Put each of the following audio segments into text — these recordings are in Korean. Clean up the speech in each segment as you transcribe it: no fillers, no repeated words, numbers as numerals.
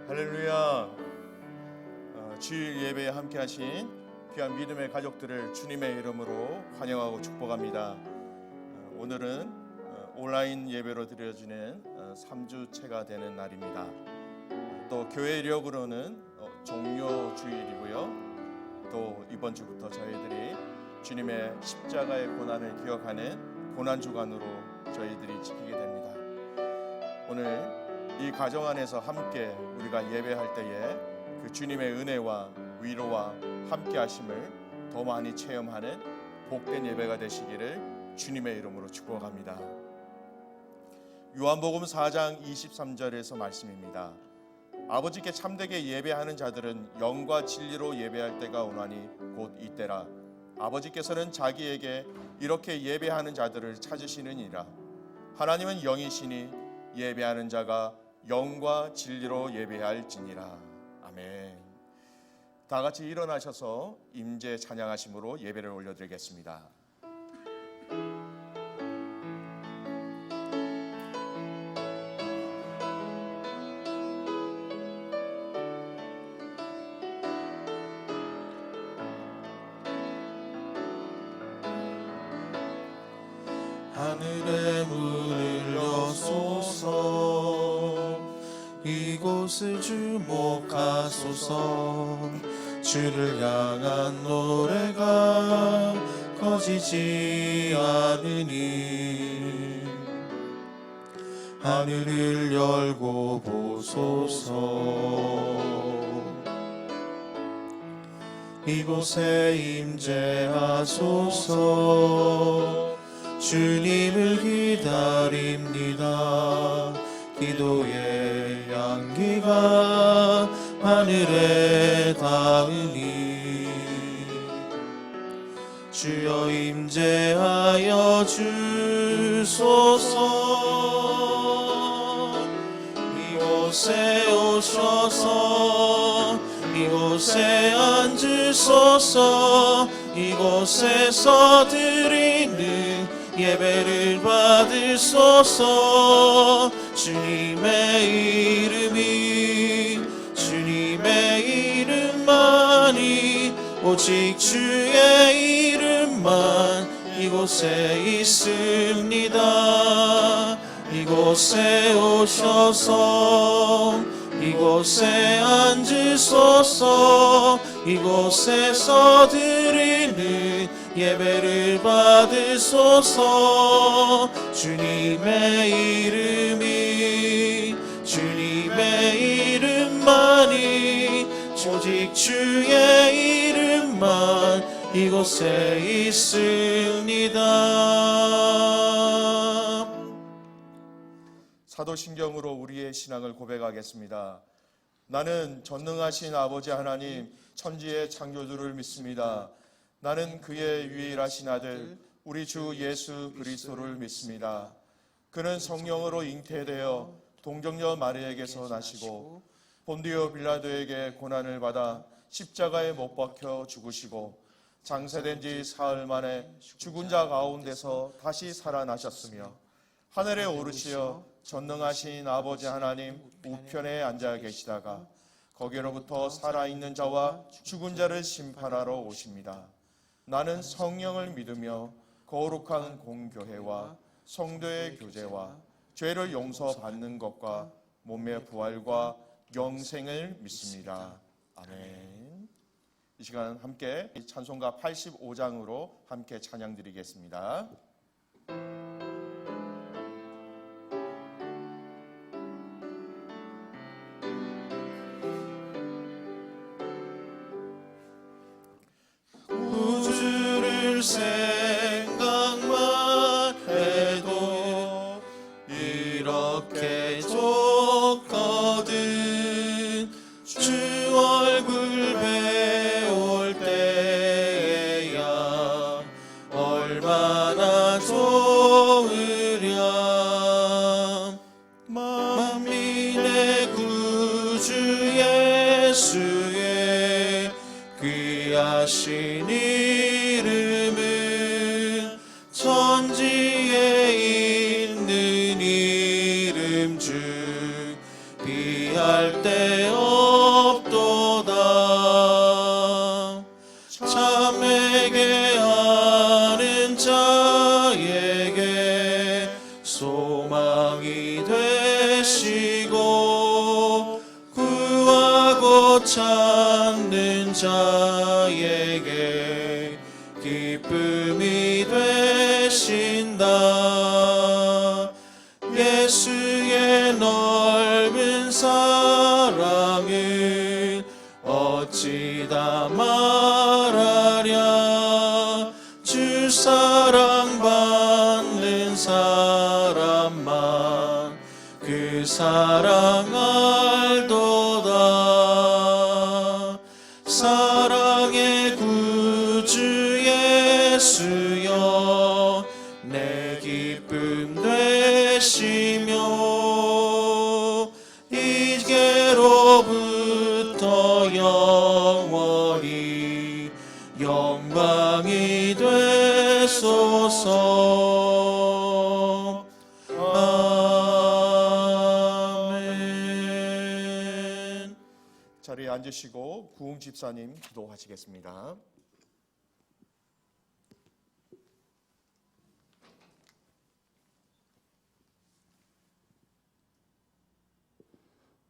할렐루야. 주일 예배에 함께 하신 귀한 믿음의 가족들을 주님의 이름으로 환영하고 축복합니다. 오늘은 온라인 예배로 드려지는 3주째가 되는 날입니다. 또 교회력으로는 종료 주일이고요. 또 이번 주부터 저희들이 주님의 십자가의 고난을 기억하는 고난주간으로 저희들이 지키게 됩니다. 오늘 이 가정 안에서 함께 우리가 예배할 때에 그 주님의 은혜와 위로와 함께 하심을 더 많이 체험하는 복된 예배가 되시기를 주님의 이름으로 축복합니다. 요한복음 4장 23절에서 말씀입니다. 아버지께 참되게 예배하는 자들은 영과 진리로 예배할 때가 오나니 곧 이때라. 아버지께서는 자기에게 이렇게 예배하는 자들을 찾으시느니라. 하나님은 영이시니 예배하는 자가 영과 진리로 예배할지니라. 아멘. 다 같이 일어나셔서 임재 찬양하심으로 예배를 올려드리겠습니다. 하늘의 문을 여소서 이곳을 주목하소서 주를 향한 노래가 꺼지지 않으니 하늘을 열고 보소서 이곳에 임재하소서 주님을 기다립니다. 기도의 향기가 하늘에 닿으니 주여 임재하여 주소서 이곳에 오셔서 이곳에 앉으소서 이곳에서 드리는 예배를 받으소서 주님의 이름만이 오직 주의 이름만 이곳에 있습니다. 이곳에 오셔서 이곳에 앉으소서 이곳에서 드리는 예배를 받으소서 주님의 이름만이 오직 주의 이름만 이곳에 있습니다. 사도신경으로 우리의 신앙을 고백하겠습니다. 나는 전능하신 아버지 하나님 천지의 창조주를 믿습니다. 나는 그의 유일하신 아들 우리 주 예수 그리스도를 믿습니다. 그는 성령으로 잉태되어 동정녀 마리아에게서 나시고 본디오 빌라도에게 고난을 받아 십자가에 못 박혀 죽으시고 장사된 지 사흘 만에 죽은 자 가운데서 다시 살아나셨으며 하늘에 오르시어 전능하신 아버지 하나님 우편에 앉아 계시다가 거기로부터 살아있는 자와 죽은 자를 심판하러 오십니다. 나는 성령을 믿으며 거룩한 공교회와 성도의 교제와 죄를 용서받는 것과 몸의 부활과 영생을 믿습니다. 아멘. 이 시간 함께 찬송가 85장으로 함께 찬양 드리겠습니다. 우주를 생각만 해도 이렇게 좋거든 주 얼굴 배울 때야 얼마나 좋으랴 만민의 구주 예수의 귀하신 이름은 천지에 있는 이름 중 비할 데 찾는 자에게 기쁨이 되신다. 예수의 넓은 사랑을 어찌 다 말하랴. 주 사랑받는 사람만 그 사랑 알도다. 사랑의 구주 예수여 내 기쁨 되시며 이제로부터 영원히 영광이 되소서. 아멘. 자리에 앉으시고 부흥 집사님 기도하시겠습니다.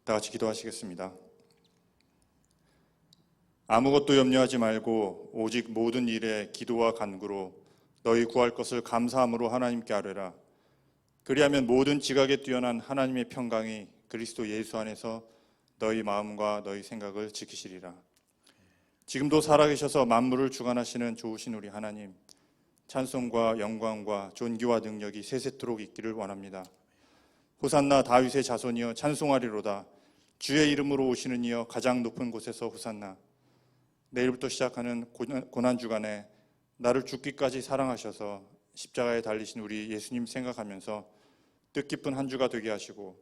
다 같이 기도하시겠습니다. 아무것도 염려하지 말고 오직 모든 일에 기도와 간구로 너희 구할 것을 감사함으로 하나님께 아뢰라. 그리하면 모든 지각에 뛰어난 하나님의 평강이 그리스도 예수 안에서 너희 마음과 너희 생각을 지키시리라. 지금도 살아계셔서 만물을 주관하시는 좋으신 우리 하나님, 찬송과 영광과 존귀와 능력이 세세토록 있기를 원합니다. 호산나 다윗의 자손이여 찬송하리로다. 주의 이름으로 오시는 이여 가장 높은 곳에서 호산나. 내일부터 시작하는 고난주간에 나를 죽기까지 사랑하셔서 십자가에 달리신 우리 예수님 생각하면서 뜻깊은 한 주가 되게 하시고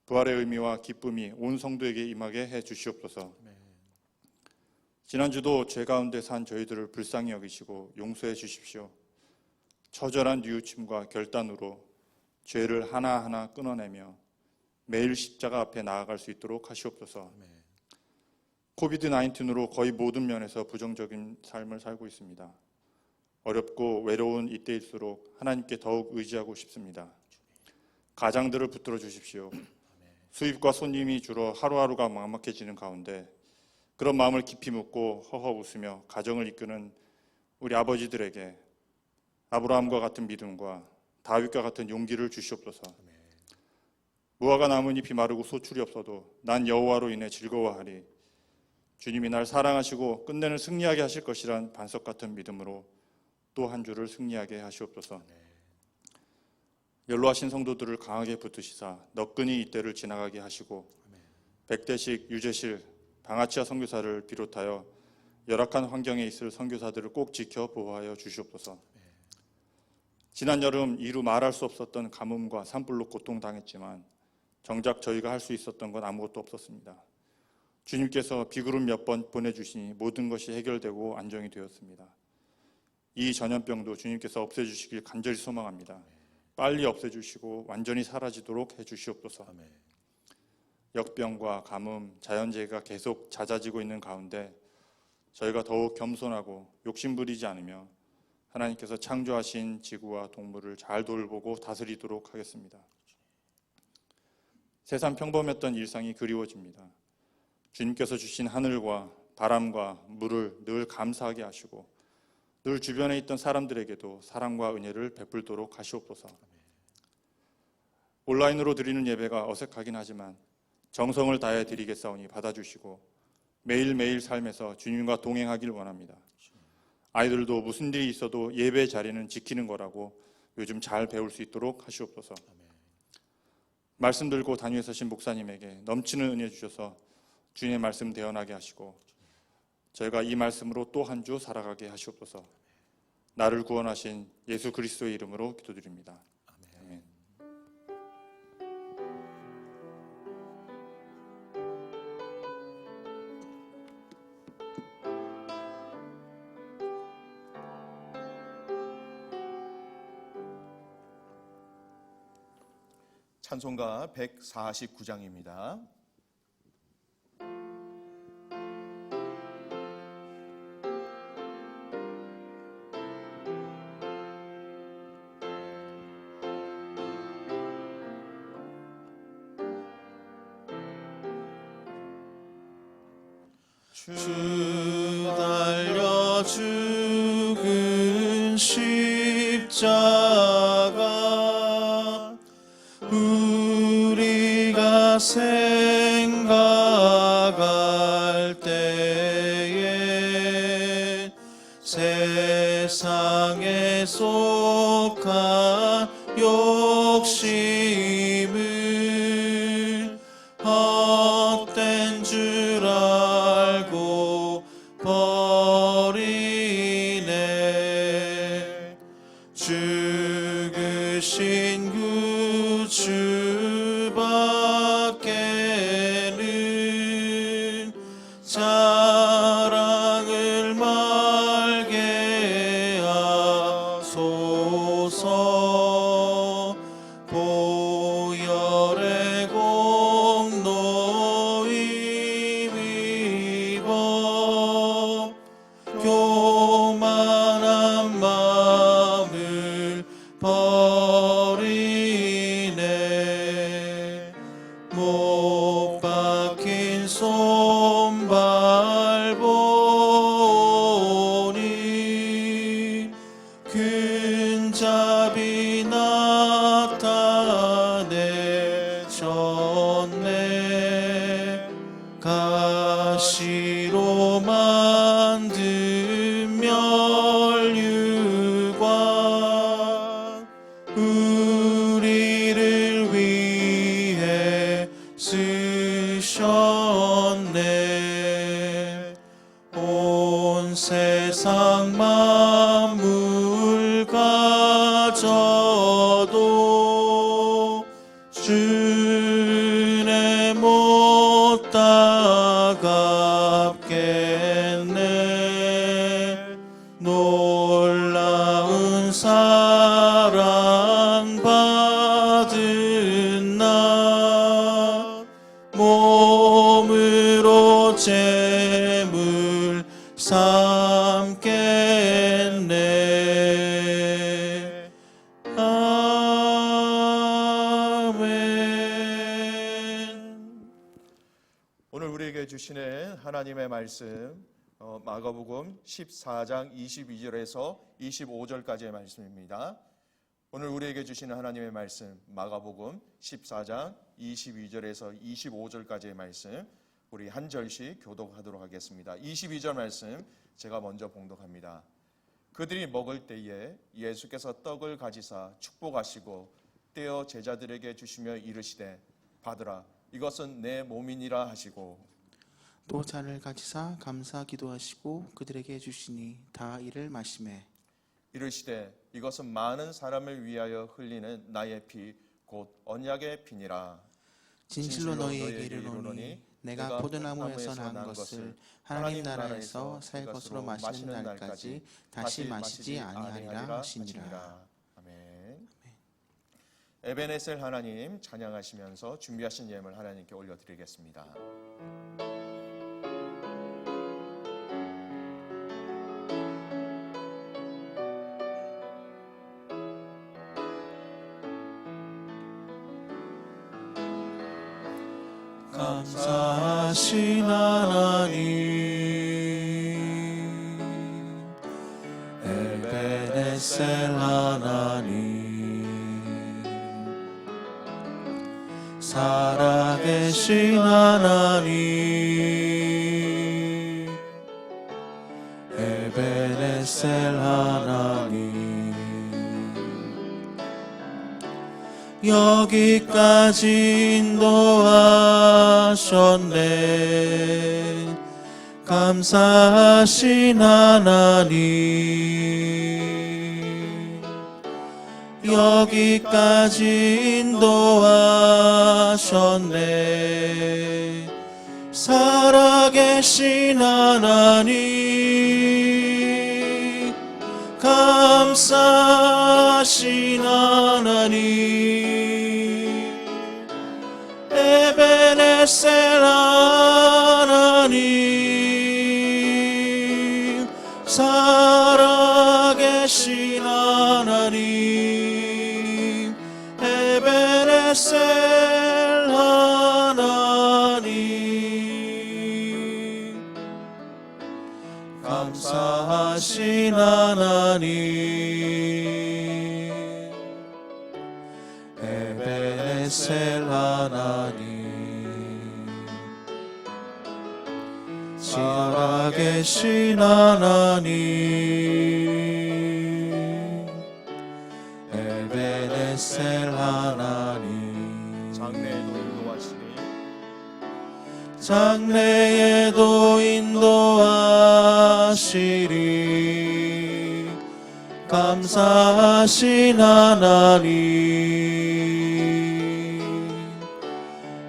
부활의 의미와 기쁨이 온 성도에게 임하게 해 주시옵소서. 지난주도 죄 가운데 산 저희들을 불쌍히 여기시고 용서해 주십시오. 처절한 뉘우침과 결단으로 죄를 하나하나 끊어내며 매일 십자가 앞에 나아갈 수 있도록 하시옵소서. 코비드-19으로 거의 모든 면에서 부정적인 삶을 살고 있습니다. 어렵고 외로운 이때일수록 하나님께 더욱 의지하고 싶습니다. 가장들을 붙들어 주십시오. 수입과 손님이 줄어 하루하루가 막막해지는 가운데 그런 마음을 깊이 묻고 허허 웃으며 가정을 이끄는 우리 아버지들에게 아브라함과 같은 믿음과 다윗과 같은 용기를 주시옵소서. 무화과 나뭇잎이 마르고 소출이 없어도 난 여호와로 인해 즐거워하리. 주님이 날 사랑하시고 끝내는 승리하게 하실 것이란 반석 같은 믿음으로 또 한 주를 승리하게 하시옵소서. 연로하신 성도들을 강하게 붙드시사 너끈히 이때를 지나가게 하시고 백대식, 유재실, 방아치아 선교사를 비롯하여 열악한 환경에 있을 선교사들을 꼭 지켜 보호하여 주시옵소서. 지난 여름 이루 말할 수 없었던 가뭄과 산불로 고통당했지만 정작 저희가 할 수 있었던 건 아무것도 없었습니다. 주님께서 비구름 몇 번 보내주시니 모든 것이 해결되고 안정이 되었습니다. 이 전염병도 주님께서 없애주시길 간절히 소망합니다. 빨리 없애주시고 완전히 사라지도록 해주시옵소서. 역병과 가뭄, 자연재해가 계속 잦아지고 있는 가운데 저희가 더욱 겸손하고 욕심부리지 않으며 하나님께서 창조하신 지구와 동물을 잘 돌보고 다스리도록 하겠습니다. 세상 평범했던 일상이 그리워집니다. 주님께서 주신 하늘과 바람과 물을 늘 감사하게 하시고 늘 주변에 있던 사람들에게도 사랑과 은혜를 베풀도록 하시옵소서. 온라인으로 드리는 예배가 어색하긴 하지만 정성을 다해 드리겠사오니 받아주시고 매일매일 삶에서 주님과 동행하길 원합니다. 아이들도 무슨 일이 있어도 예배 자리는 지키는 거라고 요즘 잘 배울 수 있도록 하시옵소서. 말씀 들고 단위에 서신 목사님에게 넘치는 은혜 주셔서 주님의 말씀 대언하게 하시고 저희가 이 말씀으로 또 한 주 살아가게 하시옵소서. 나를 구원하신 예수 그리스도의 이름으로 기도드립니다. 아멘. 찬송가 149장입니다. 주 달려 죽은 십자가 우리가 생각할 때에 세상에 속한 욕심을 헛된 줄 알고 버리네. 죽으신 구주밖에는 자랑을 말게 하소서. 보혈의 공로 힘입어 교만한 마음을 버리네. 못 박힌 손발 보니 근잡이 나타내셨네. 가시로 만든 면류관 우리를 위해 쓰셨네. 온 세상 만물 가져도 주내 못 따갑겠네. 놀라운 사랑 받은 나 몸으로 제물 삼겠네. 아멘. 오늘 우리에게 주시는 하나님의 말씀 마가복음 14장 22절에서 25절까지의 말씀입니다. 오늘 우리에게 주시는 하나님의 말씀 마가복음 14장 22절에서 25절까지의 말씀 우리 한 절씩 교독하도록 하겠습니다. 22절 말씀 제가 먼저 봉독합니다. 그들이 먹을 때에 예수께서 떡을 가지사 축복하시고 떼어 제자들에게 주시며 이르시되 받으라 이것은 내 몸이니라 하시고 또 잔을 가지사 감사 기도하시고 그들에게 주시니 다 이를 마시매 이르시되 이것은 많은 사람을 위하여 흘리는 나의 피 곧 언약의 피니라. 진실로 너희에게 이르노니 내가 포도나무에서 난 것을 하나님 나라에서 살 것으로 마시는 날까지 다시 마시지 아니하리라 하시니라. 아멘. 에베네셀 하나님 찬양하시면서 준비하신 예물 하나님께 올려드리겠습니다. 감사하신 하나님 에베네셀 하나님 살아계신 하나님 에베네셀 하나님 여기까지 인도하셨네. 감사하신 하나님 여기까지 인도하셨네. 살아계신 하나님 감사하신 하나님 에베네셀 하나님 살아계신 하나님 에베네셀 하나님 감사하신 하나님 에베네셀 하나님 살아계신 하나님 에베네셀 하나님 장래에도 인도하시니 장래에도 인도하시리 감사하신 하나님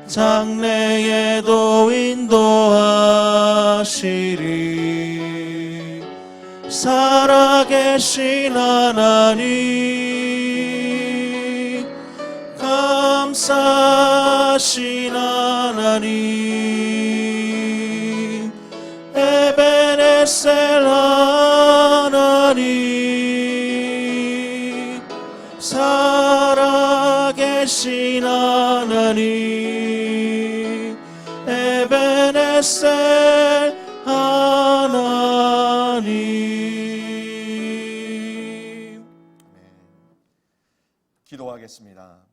장래에도 인도하시리 살아계신 하나님 감사하신 하나님 에베네셀 하나님 살아계신 하나님 에베네셀 하나님. 기도하겠습니다.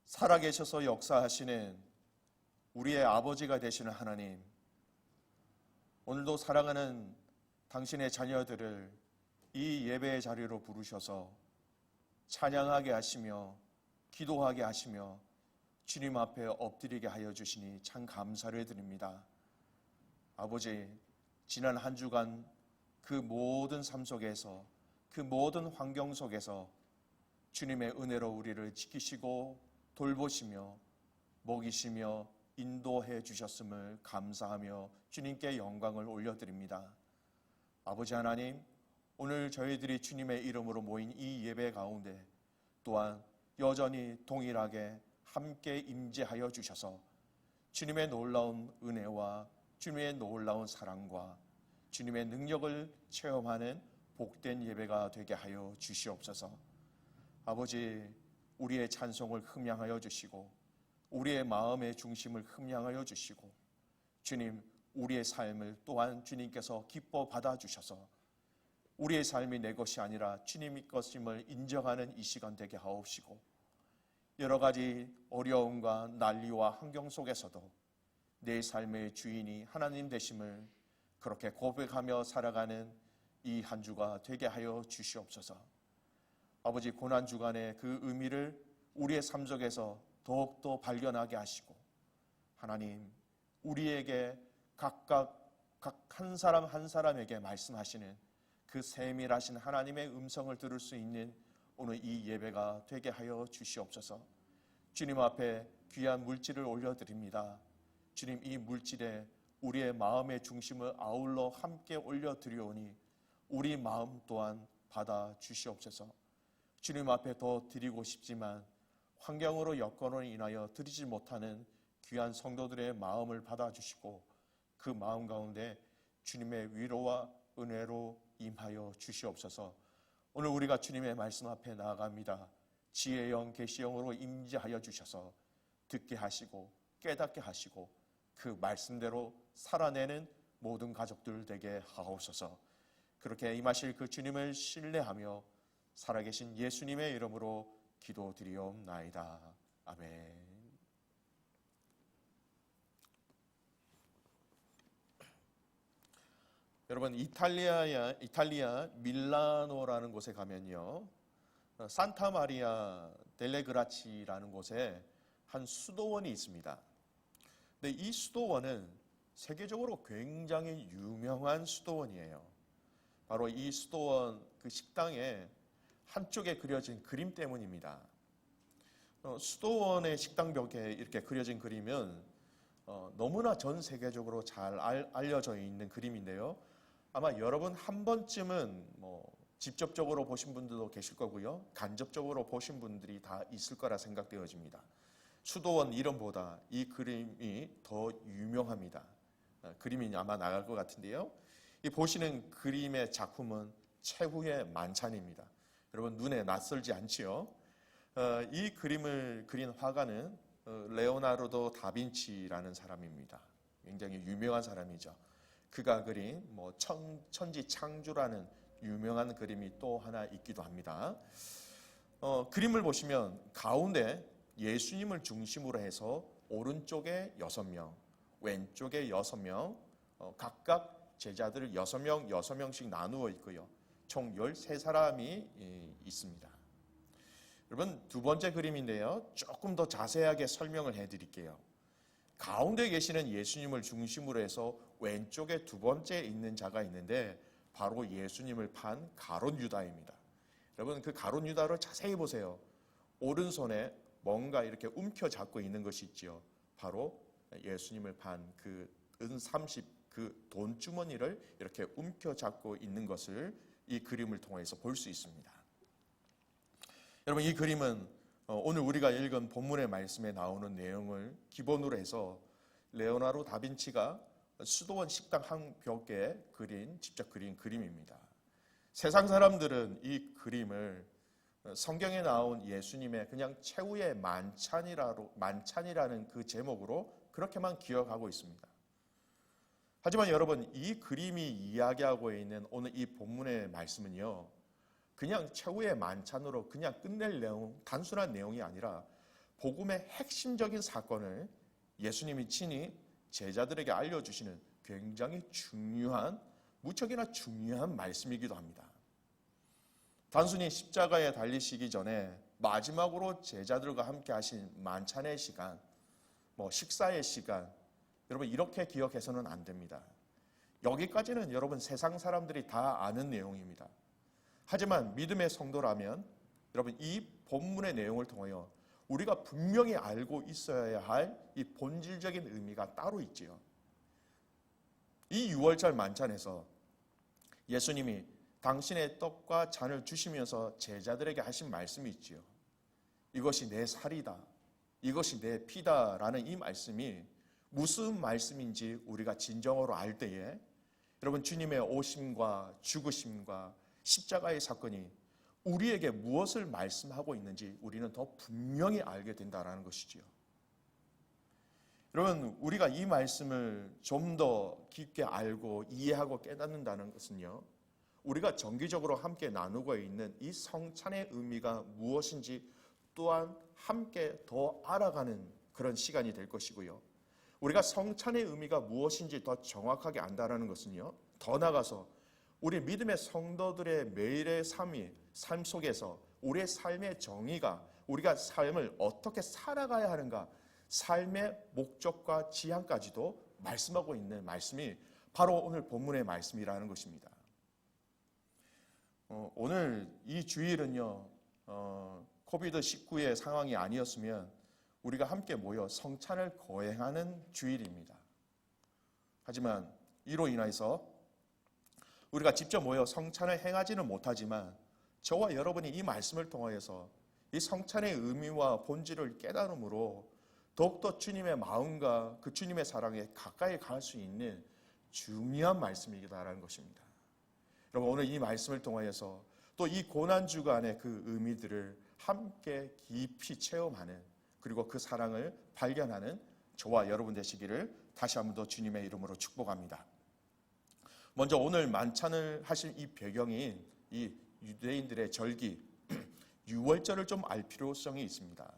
살아계셔서 역사하시는 우리의 아버지가 되시는 하나님, 오늘도 사랑하는 당신의 자녀들을 이 예배의 자리로 부르셔서 찬양하게 하시며 기도하게 하시며 주님 앞에 엎드리게 하여 주시니 참 감사를 드립니다. 아버지, 지난 한 주간 그 모든 삶 속에서 그 모든 환경 속에서 주님의 은혜로 우리를 지키시고 돌보시며 먹이시며 인도해 주셨음을 감사하며 주님께 영광을 올려드립니다. 아버지 하나님, 오늘 저희들이 주님의 이름으로 모인 이 예배 가운데 또한 여전히 동일하게 함께 임재하여 주셔서 주님의 놀라운 은혜와 주님의 놀라운 사랑과 주님의 능력을 체험하는 복된 예배가 되게 하여 주시옵소서. 아버지, 우리의 찬송을 흠양하여 주시고 우리의 마음의 중심을 흠양하여 주시고 주님, 우리의 삶을 또한 주님께서 기뻐 받아주셔서 우리의 삶이 내 것이 아니라 주님의 것임을 인정하는 이 시간 되게 하옵시고 여러 가지 어려움과 난리와 환경 속에서도 내 삶의 주인이 하나님 되심을 그렇게 고백하며 살아가는 이 한 주가 되게 하여 주시옵소서. 아버지, 고난주간의 그 의미를 우리의 삶 속에서 더욱더 발견하게 하시고 하나님, 우리에게 각각 한 사람 한 사람에게 말씀하시는 그 세밀하신 하나님의 음성을 들을 수 있는 오늘 이 예배가 되게 하여 주시옵소서. 주님 앞에 귀한 물질을 올려드립니다. 주님, 이 물질에 우리의 마음의 중심을 아울러 함께 올려드리오니 우리 마음 또한 받아 주시옵소서. 주님 앞에 더 드리고 싶지만 환경으로 여건으로 인하여 드리지 못하는 귀한 성도들의 마음을 받아주시고 그 마음 가운데 주님의 위로와 은혜로 임하여 주시옵소서. 오늘 우리가 주님의 말씀 앞에 나아갑니다. 지혜의 영, 계시의 영으로 임재하여 주셔서 듣게 하시고 깨닫게 하시고 그 말씀대로 살아내는 모든 가족들 되게 하옵소서. 그렇게 임하실 그 주님을 신뢰하며 살아계신 예수님의 이름으로 기도드리옵나이다. 아멘. 여러분, 이탈리아 밀라노라는 곳에 가면요, 산타 마리아 델레 그라치라는 곳에 한 수도원이 있습니다. 근데 이 수도원은 세계적으로 굉장히 유명한 수도원이에요. 바로 이 수도원 그 식당에 한쪽에 그려진 그림 때문입니다. 수도원의 식당벽에 이렇게 그려진 그림은 너무나 전 세계적으로 잘 알려져 있는 그림인데요. 아마 여러분 한 번쯤은 직접적으로 보신 분들도 계실 거고요. 간접적으로 보신 분들이 다 있을 거라 생각되어집니다. 수도원 이름보다 이 그림이 더 유명합니다. 그림이 아마 나갈 것 같은데요. 이 보시는 그림의 작품은 최후의 만찬입니다. 여러분 눈에 낯설지 않지요? 이 그림을 그린 화가는 레오나르도 다빈치라는 사람입니다. 굉장히 유명한 사람이죠. 그가 그린 천지 창조라는 유명한 그림이 또 하나 있기도 합니다. 그림을 보시면 가운데 예수님을 중심으로 해서 오른쪽에 6명, 왼쪽에 6명, 각각 제자들을 6명씩 나누어 있고요. 총 13사람이 있습니다. 여러분, 두 번째 그림인데요. 조금 더 자세하게 설명을 해드릴게요. 가운데 계시는 예수님을 중심으로 해서 왼쪽에 두 번째 있는 자가 있는데 바로 예수님을 판 가룟 유다입니다. 여러분, 그 가룟 유다를 자세히 보세요. 오른손에 뭔가 이렇게 움켜잡고 있는 것이 있죠. 바로 예수님을 판 그 은30 그 돈주머니를 이렇게 움켜잡고 있는 것을 이 그림을 통해서 볼 수 있습니다. 여러분, 이 그림은 오늘 우리가 읽은 본문의 말씀에 나오는 내용을 기본으로 해서 레오나르도 다빈치가 수도원 식당 한 벽에 직접 그린 그림입니다. 세상 사람들은 이 그림을 성경에 나온 예수님의 그냥 최후의 만찬이라는 그 제목으로 그렇게만 기억하고 있습니다. 하지만 여러분, 이 그림이 이야기하고 있는 오늘 이 본문의 말씀은요, 그냥 최후의 만찬으로 그냥 끝낼 내용, 단순한 내용이 아니라 복음의 핵심적인 사건을 예수님이 친히 제자들에게 알려주시는 굉장히 중요한, 무척이나 중요한 말씀이기도 합니다. 단순히 십자가에 달리시기 전에 마지막으로 제자들과 함께 하신 만찬의 시간, 식사의 시간, 여러분 이렇게 기억해서는 안 됩니다. 여기까지는 여러분 세상 사람들이 다 아는 내용입니다. 하지만 믿음의 성도라면 여러분 이 본문의 내용을 통하여 우리가 분명히 알고 있어야 할 이 본질적인 의미가 따로 있지요. 이 6월절 만찬에서 예수님이 당신의 떡과 잔을 주시면서 제자들에게 하신 말씀이 있지요. 이것이 내 살이다. 이것이 내 피다라는 이 말씀이 무슨 말씀인지 우리가 진정으로 알 때에 여러분 주님의 오심과 죽으심과 십자가의 사건이 우리에게 무엇을 말씀하고 있는지 우리는 더 분명히 알게 된다는 것이지요. 여러분, 우리가 이 말씀을 좀 더 깊게 알고 이해하고 깨닫는다는 것은요, 우리가 정기적으로 함께 나누고 있는 이 성찬의 의미가 무엇인지 또한 함께 더 알아가는 그런 시간이 될 것이고요. 우리가 성찬의 의미가 무엇인지 더 정확하게 안다는 것은요, 더 나아가서 우리 믿음의 성도들의 매일의 삶 속에서 우리의 삶의 정의가 우리가 삶을 어떻게 살아가야 하는가, 삶의 목적과 지향까지도 말씀하고 있는 말씀이 바로 오늘 본문의 말씀이라는 것입니다. 오늘 이 주일은요, 코비드-19의 상황이 아니었으면 우리가 함께 모여 성찬을 거행하는 주일입니다. 하지만 이로 인해서 우리가 직접 모여 성찬을 행하지는 못하지만 저와 여러분이 이 말씀을 통하여서 이 성찬의 의미와 본질을 깨달음으로 더욱더 주님의 마음과 그 주님의 사랑에 가까이 갈 수 있는 중요한 말씀이다라는 것입니다. 여러분, 오늘 이 말씀을 통하여서 또 이 고난주간의 그 의미들을 함께 깊이 체험하는, 그리고 그 사랑을 발견하는 저와 여러분 되시기를 다시 한 번 더 주님의 이름으로 축복합니다. 먼저 오늘 만찬을 하신 이 배경인 이 유대인들의 절기 6월절을 좀 알 필요성이 있습니다.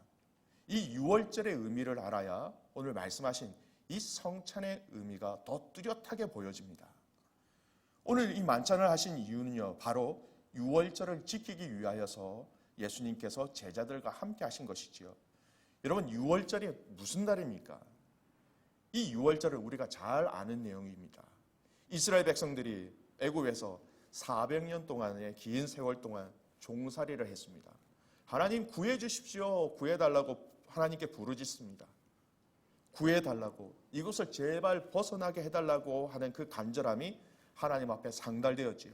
이 6월절의 의미를 알아야 오늘 말씀하신 이 성찬의 의미가 더 뚜렷하게 보여집니다. 오늘 이 만찬을 하신 이유는요, 바로 6월절을 지키기 위하여서 예수님께서 제자들과 함께 하신 것이지요. 여러분, 6월절이 무슨 달입니까? 이 6월절을 우리가 잘 아는 내용입니다. 이스라엘 백성들이 애굽에서 400년 동안의 긴 세월 동안 종살이를 했습니다. 하나님 구해 주십시오, 구해달라고 하나님께 부르짖습니다. 구해달라고, 이곳을 제발 벗어나게 해달라고 하는 그 간절함이 하나님 앞에 상달되었지요.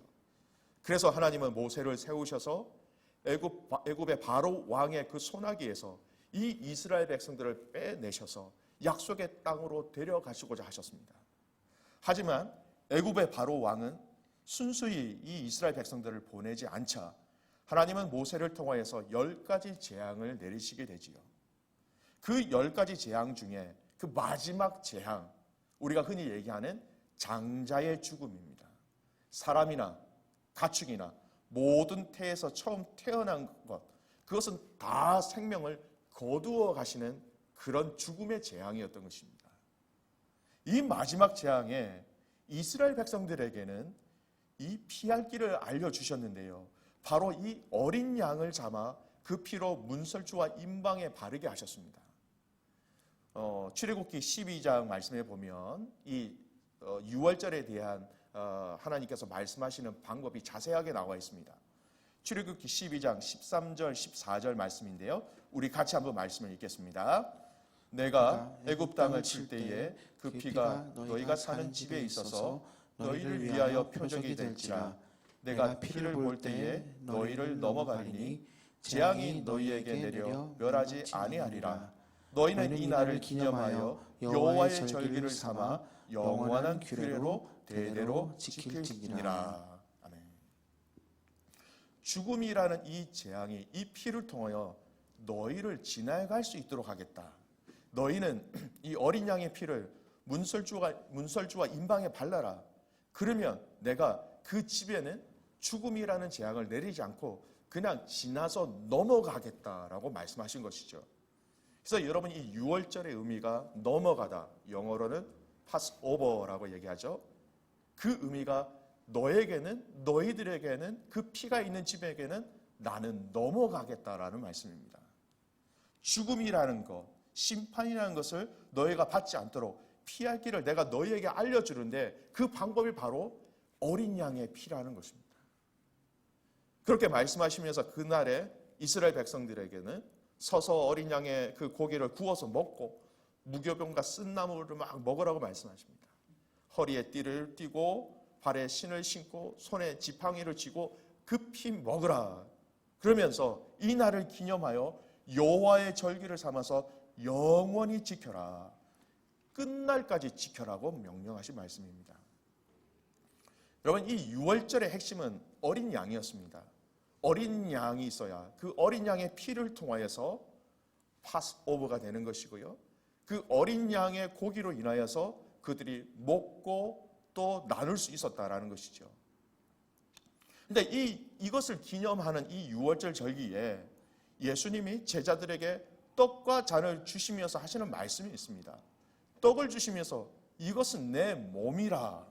그래서 하나님은 모세를 세우셔서 애굽의 바로 왕의 그 소나기에서 이 이스라엘 백성들을 빼내셔서 약속의 땅으로 데려가시고자 하셨습니다. 하지만 애굽의 바로 왕은 순수히 이 이스라엘 백성들을 보내지 않자 하나님은 모세를 통하여서 10가지 재앙을 내리시게 되지요. 그 10가지 재앙 중에 그 마지막 재앙, 우리가 흔히 얘기하는 장자의 죽음입니다. 사람이나 가축이나 모든 태에서 처음 태어난 것, 그것은 다 생명을 거두어 가시는 그런 죽음의 재앙이었던 것입니다. 이 마지막 재앙에 이스라엘 백성들에게는 이 피할 길을 알려주셨는데요. 바로 이 어린 양을 잡아 그 피로 문설주와 임방에 바르게 하셨습니다. 출애굽기 12장 말씀에 보면 이 유월절에 대한 하나님께서 말씀하시는 방법이 자세하게 나와 있습니다. 출애굽기 12장 13절 14절 말씀인데요. 우리 같이 한번 말씀을 읽겠습니다. 내가 애굽 땅을 칠 때에 그 피가 너희가 사는 집에 있어서 너희를 위하여 표적이 될지라. 내가 피를 볼 때에 너희를 넘어가리니 재앙이 너희에게 내려 멸하지 아니하리라. 너희는 이 날을 기념하여 여호와의 절기를 삼아 영원한 규례로 대대로 지킬지니라. 아멘. 죽음이라는 이 재앙이 이 피를 통하여 너희를 지나갈 수 있도록 하겠다. 너희는 이 어린 양의 피를 문설주와 임방에 발라라. 그러면 내가 그 집에는 죽음이라는 재앙을 내리지 않고 그냥 지나서 넘어가겠다라고 말씀하신 것이죠. 그래서 여러분, 이 유월절의 의미가 넘어가다, 영어로는 파스오버라고 얘기하죠. 그 의미가 너희들에게는 그 피가 있는 집에게는 나는 넘어가겠다라는 말씀입니다. 죽음이라는 것, 심판이라는 것을 너희가 받지 않도록 피할 길을 내가 너희에게 알려주는데 그 방법이 바로 어린 양의 피라는 것입니다. 그렇게 말씀하시면서 그날에 이스라엘 백성들에게는 서서 어린 양의 그 고기를 구워서 먹고 무교병과 쓴나물을 막 먹으라고 말씀하십니다. 허리에 띠를 띠고 발에 신을 신고 손에 지팡이를 쥐고 급히 먹으라. 그러면서 이 날을 기념하여 여호와의 절기를 삼아서 영원히 지켜라. 끝날까지 지켜라고 명령하신 말씀입니다. 여러분, 이 유월절의 핵심은 어린 양이었습니다. 어린 양이 있어야 그 어린 양의 피를 통하여서 파스오버가 되는 것이고요. 그 어린 양의 고기로 인하여서 그들이 먹고 또 나눌 수 있었다라는 것이죠. 근데 이것을 기념하는 이 유월절 절기에 예수님이 제자들에게 떡과 잔을 주시면서 하시는 말씀이 있습니다. 떡을 주시면서 이것은 내 몸이라.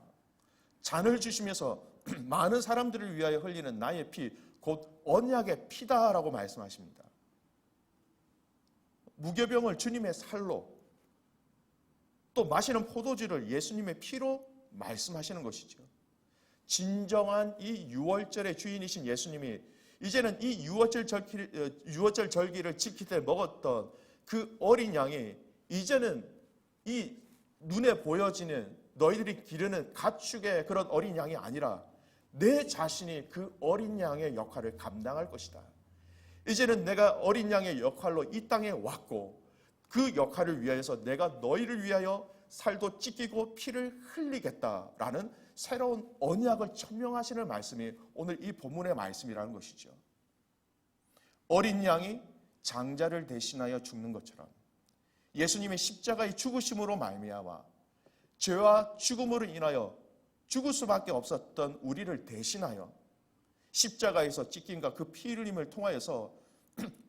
잔을 주시면서 많은 사람들을 위하여 흘리는 나의 피, 곧 언약의 피다라고 말씀하십니다. 무교병을 주님의 살로, 또 마시는 포도주를 예수님의 피로 말씀하시는 것이죠. 진정한 이 유월절의 주인이신 예수님이 이제는 이 유월절 절기를 지킬 때 먹었던 그 어린 양이 이제는 이 눈에 보여지는 너희들이 기르는 가축의 그런 어린 양이 아니라 내 자신이 그 어린 양의 역할을 감당할 것이다. 이제는 내가 어린 양의 역할로 이 땅에 왔고 그 역할을 위하여서 내가 너희를 위하여 살도 찢기고 피를 흘리겠다라는 새로운 언약을 천명하시는 말씀이 오늘 이 본문의 말씀이라는 것이죠. 어린 양이 장자를 대신하여 죽는 것처럼 예수님의 십자가의 죽으심으로 말미암아 죄와 죽음으로 인하여 죽을 수밖에 없었던 우리를 대신하여 십자가에서 찢김과 그 피 흘림을 통하여서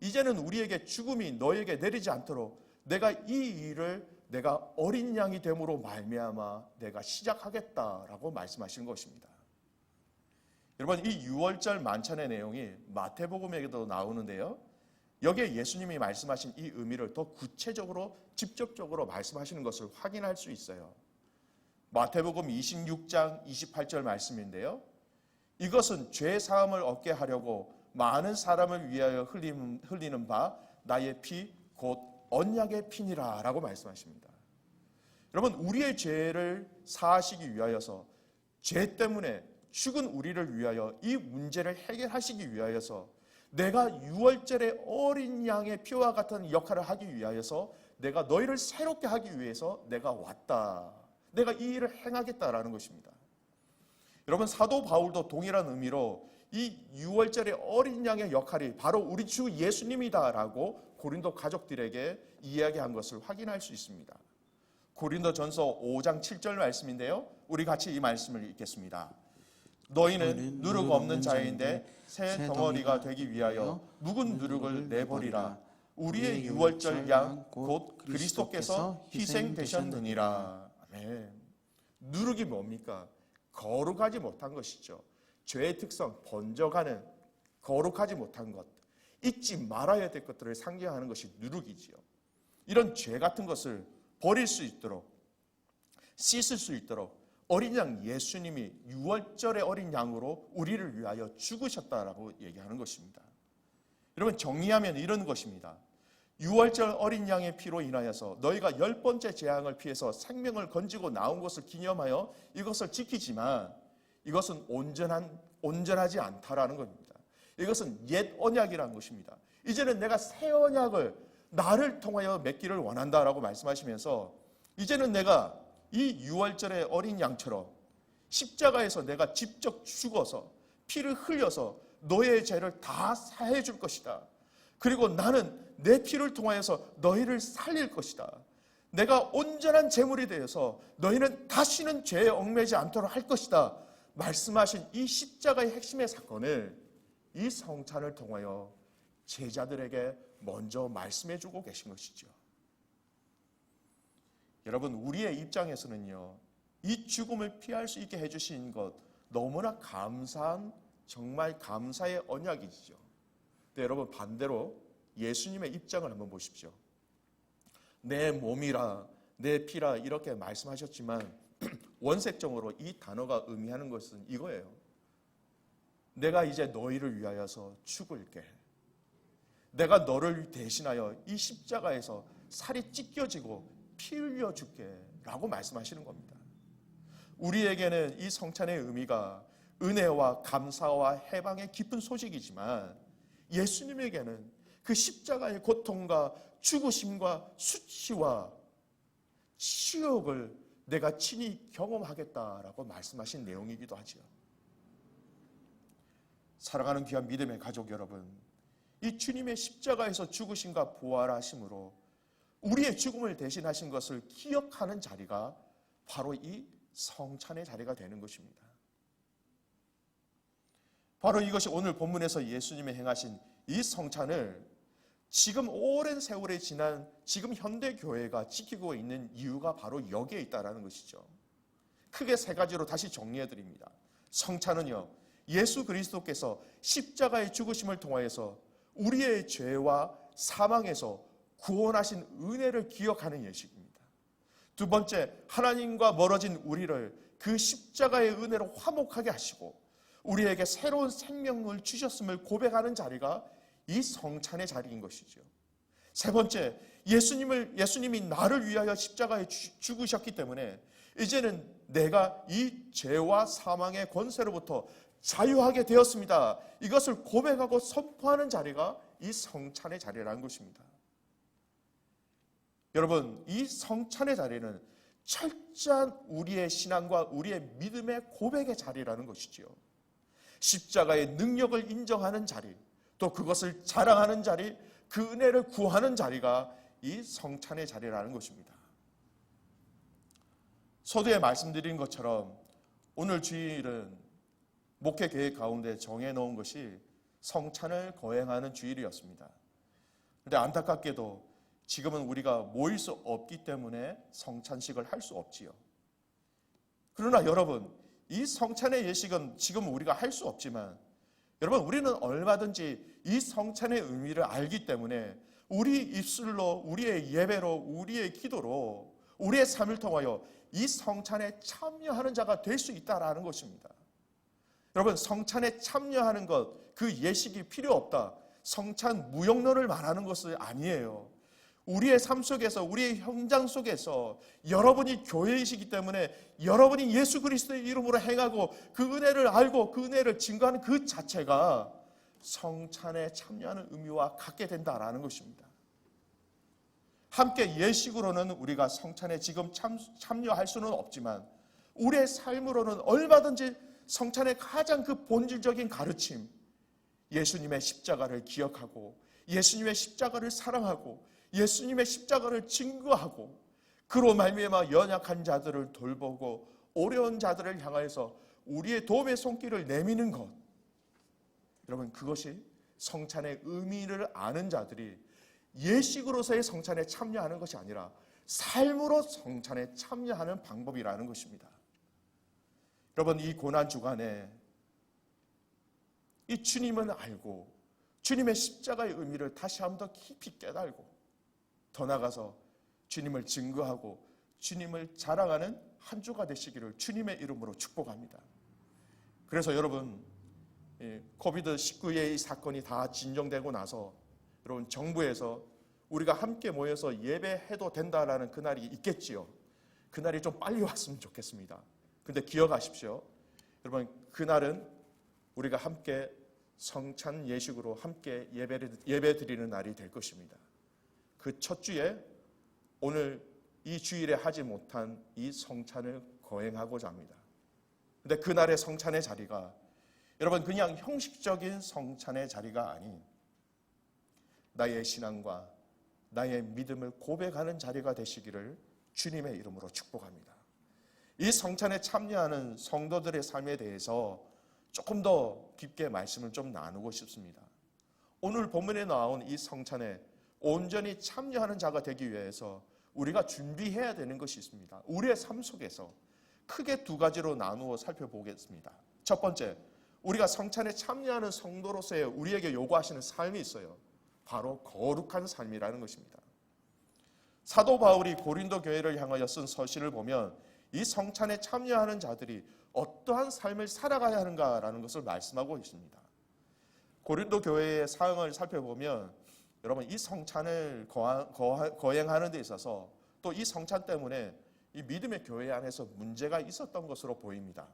이제는 우리에게 죽음이 너에게 내리지 않도록 내가 이 일을 내가 어린 양이 됨으로 말미암아 내가 시작하겠다라고 말씀하시는 것입니다. 여러분, 이 유월절 만찬의 내용이 마태복음에도 나오는데요. 여기에 예수님이 말씀하신 이 의미를 더 구체적으로 직접적으로 말씀하시는 것을 확인할 수 있어요. 마태복음 26장 28절 말씀인데요. 이것은 죄 사함을 얻게 하려고 많은 사람을 위하여 흘리는 바 나의 피 곧 언약의 피니라 라고 말씀하십니다. 여러분, 우리의 죄를 사하시기 위하여서 죄 때문에 죽은 우리를 위하여 이 문제를 해결하시기 위하여서 내가 유월절의 어린 양의 피와 같은 역할을 하기 위하여서 내가 너희를 새롭게 하기 위해서 내가 왔다. 내가 이 일을 행하겠다라는 것입니다. 여러분, 사도 바울도 동일한 의미로 이 유월절의 어린 양의 역할이 바로 우리 주 예수님이다라고 고린도 가족들에게 이야기한 것을 확인할 수 있습니다. 고린도전서 5장 7절 말씀인데요. 우리 같이 이 말씀을 읽겠습니다. 너희는 누룩 없는 자인데 새 덩어리가 되기 위하여 묵은 누룩을 내버리라. 우리의 유월절 양 곧 그리스도께서 희생되셨느니라. 아멘. 누룩이 뭡니까? 거룩하지 못한 것이죠. 죄의 특성, 번져가는 거룩하지 못한 것, 잊지 말아야 될 것들을 상징하는 것이 누룩이지요. 이런 죄 같은 것을 버릴 수 있도록, 씻을 수 있도록 어린 양 예수님이 유월절의 어린 양으로 우리를 위하여 죽으셨다라고 얘기하는 것입니다. 여러분, 정리하면 이런 것입니다. 유월절 어린 양의 피로 인하여서 너희가 10번째 재앙을 피해서 생명을 건지고 나온 것을 기념하여 이것을 지키지만 이것은 온전하지 않다라는 겁니다. 이것은 옛 언약이라는 것입니다. 이제는 내가 새 언약을 나를 통하여 맺기를 원한다라고 말씀하시면서 이제는 내가 이 유월절의 어린 양처럼 십자가에서 내가 직접 죽어서 피를 흘려서 너의 죄를 다 사해 줄 것이다. 그리고 나는 내 피를 통하여서 너희를 살릴 것이다. 내가 온전한 제물이 되어서 너희는 다시는 죄에 얽매지 않도록 할 것이다. 말씀하신 이 십자가의 핵심의 사건을 이 성찬을 통하여 제자들에게 먼저 말씀해 주고 계신 것이죠. 여러분, 우리의 입장에서는요, 이 죽음을 피할 수 있게 해주신 것 너무나 감사한, 정말 감사의 언약이죠. 근데 여러분, 반대로 예수님의 입장을 한번 보십시오. 내 몸이라 내 피라 이렇게 말씀하셨지만 원색적으로 이 단어가 의미하는 것은 이거예요. 내가 이제 너희를 위하여서 죽을게. 내가 너를 대신하여 이 십자가에서 살이 찢겨지고 피 흘려 줄게 라고 말씀하시는 겁니다. 우리에게는 이 성찬의 의미가 은혜와 감사와 해방의 깊은 소식이지만 예수님에게는 그 십자가의 고통과 죽으심과 수치와 치욕을 내가 친히 경험하겠다라고 말씀하신 내용이기도 하죠. 사랑하는 귀한 믿음의 가족 여러분, 이 주님의 십자가에서 죽으심과 부활하심으로 우리의 죽음을 대신하신 것을 기억하는 자리가 바로 이 성찬의 자리가 되는 것입니다. 바로 이것이 오늘 본문에서 예수님이 행하신 이 성찬을 지금 오랜 세월이 지난 지금 현대교회가 지키고 있는 이유가 바로 여기에 있다는 것이죠. 크게 세 가지로 다시 정리해 드립니다. 성찬은요, 예수 그리스도께서 십자가의 죽으심을 통하여서 우리의 죄와 사망에서 구원하신 은혜를 기억하는 예식입니다. 두 번째, 하나님과 멀어진 우리를 그 십자가의 은혜로 화목하게 하시고 우리에게 새로운 생명을 주셨음을 고백하는 자리가 이 성찬의 자리인 것이죠. 세 번째, 예수님이 나를 위하여 십자가에 죽으셨기 때문에 이제는 내가 이 죄와 사망의 권세로부터 자유하게 되었습니다. 이것을 고백하고 선포하는 자리가 이 성찬의 자리라는 것입니다. 여러분, 이 성찬의 자리는 철저한 우리의 신앙과 우리의 믿음의 고백의 자리라는 것이지요. 십자가의 능력을 인정하는 자리, 또 그것을 자랑하는 자리, 그 은혜를 구하는 자리가 이 성찬의 자리라는 것입니다. 서두에 말씀드린 것처럼 오늘 주일은 목회 계획 가운데 정해놓은 것이 성찬을 거행하는 주일이었습니다. 그런데 안타깝게도 지금은 우리가 모일 수 없기 때문에 성찬식을 할 수 없지요. 그러나 여러분, 이 성찬의 예식은 지금 우리가 할 수 없지만 여러분, 우리는 얼마든지 이 성찬의 의미를 알기 때문에 우리 입술로, 우리의 예배로, 우리의 기도로, 우리의 삶을 통하여 이 성찬에 참여하는 자가 될 수 있다라는 것입니다. 여러분, 성찬에 참여하는 것, 그 예식이 필요 없다, 성찬 무용론을 말하는 것은 아니에요. 우리의 삶 속에서, 우리의 현장 속에서 여러분이 교회이시기 때문에 여러분이 예수 그리스도의 이름으로 행하고 그 은혜를 알고 그 은혜를 증거하는 그 자체가 성찬에 참여하는 의미와 같게 된다라는 것입니다. 함께 예식으로는 우리가 성찬에 지금 참여할 수는 없지만 우리의 삶으로는 얼마든지 성찬의 가장 그 본질적인 가르침, 예수님의 십자가를 기억하고 예수님의 십자가를 사랑하고 예수님의 십자가를 증거하고 그로 말미암아 연약한 자들을 돌보고 어려운 자들을 향하여서 우리의 도움의 손길을 내미는 것, 여러분 그것이 성찬의 의미를 아는 자들이 예식으로서의 성찬에 참여하는 것이 아니라 삶으로 성찬에 참여하는 방법이라는 것입니다. 여러분 이 고난 주간에 이 주님을 알고 주님의 십자가의 의미를 다시 한번 더 깊이 깨달고 더 나아가서 주님을 증거하고 주님을 자랑하는 한 주가 되시기를 주님의 이름으로 축복합니다. 그래서 여러분 코비드-19의 이 사건이 다 진정되고 나서 여러분 정부에서 우리가 함께 모여서 예배해도 된다라는 그날이 있겠지요. 그날이 좀 빨리 왔으면 좋겠습니다. 근데 기억하십시오. 여러분 그날은 우리가 함께 성찬 예식으로 함께 예배 드리는 날이 될 것입니다. 그 첫 주에 오늘 이 주일에 하지 못한 이 성찬을 거행하고자 합니다. 근데 그날의 성찬의 자리가 여러분 그냥 형식적인 성찬의 자리가 아닌 나의 신앙과 나의 믿음을 고백하는 자리가 되시기를 주님의 이름으로 축복합니다. 이 성찬에 참여하는 성도들의 삶에 대해서 조금 더 깊게 말씀을 좀 나누고 싶습니다. 오늘 본문에 나온 이 성찬에 온전히 참여하는 자가 되기 위해서 우리가 준비해야 되는 것이 있습니다. 우리의 삶 속에서 크게 두 가지로 나누어 살펴보겠습니다. 첫 번째, 우리가 성찬에 참여하는 성도로서의 우리에게 요구하시는 삶이 있어요. 바로 거룩한 삶이라는 것입니다. 사도 바울이 고린도 교회를 향하여 쓴 서신을 보면 이 성찬에 참여하는 자들이 어떠한 삶을 살아가야 하는가라는 것을 말씀하고 있습니다. 고린도 교회의 사항을 살펴보면 여러분 이 성찬을 거행하는 데 있어서 또 이 성찬 때문에 이 믿음의 교회 안에서 문제가 있었던 것으로 보입니다.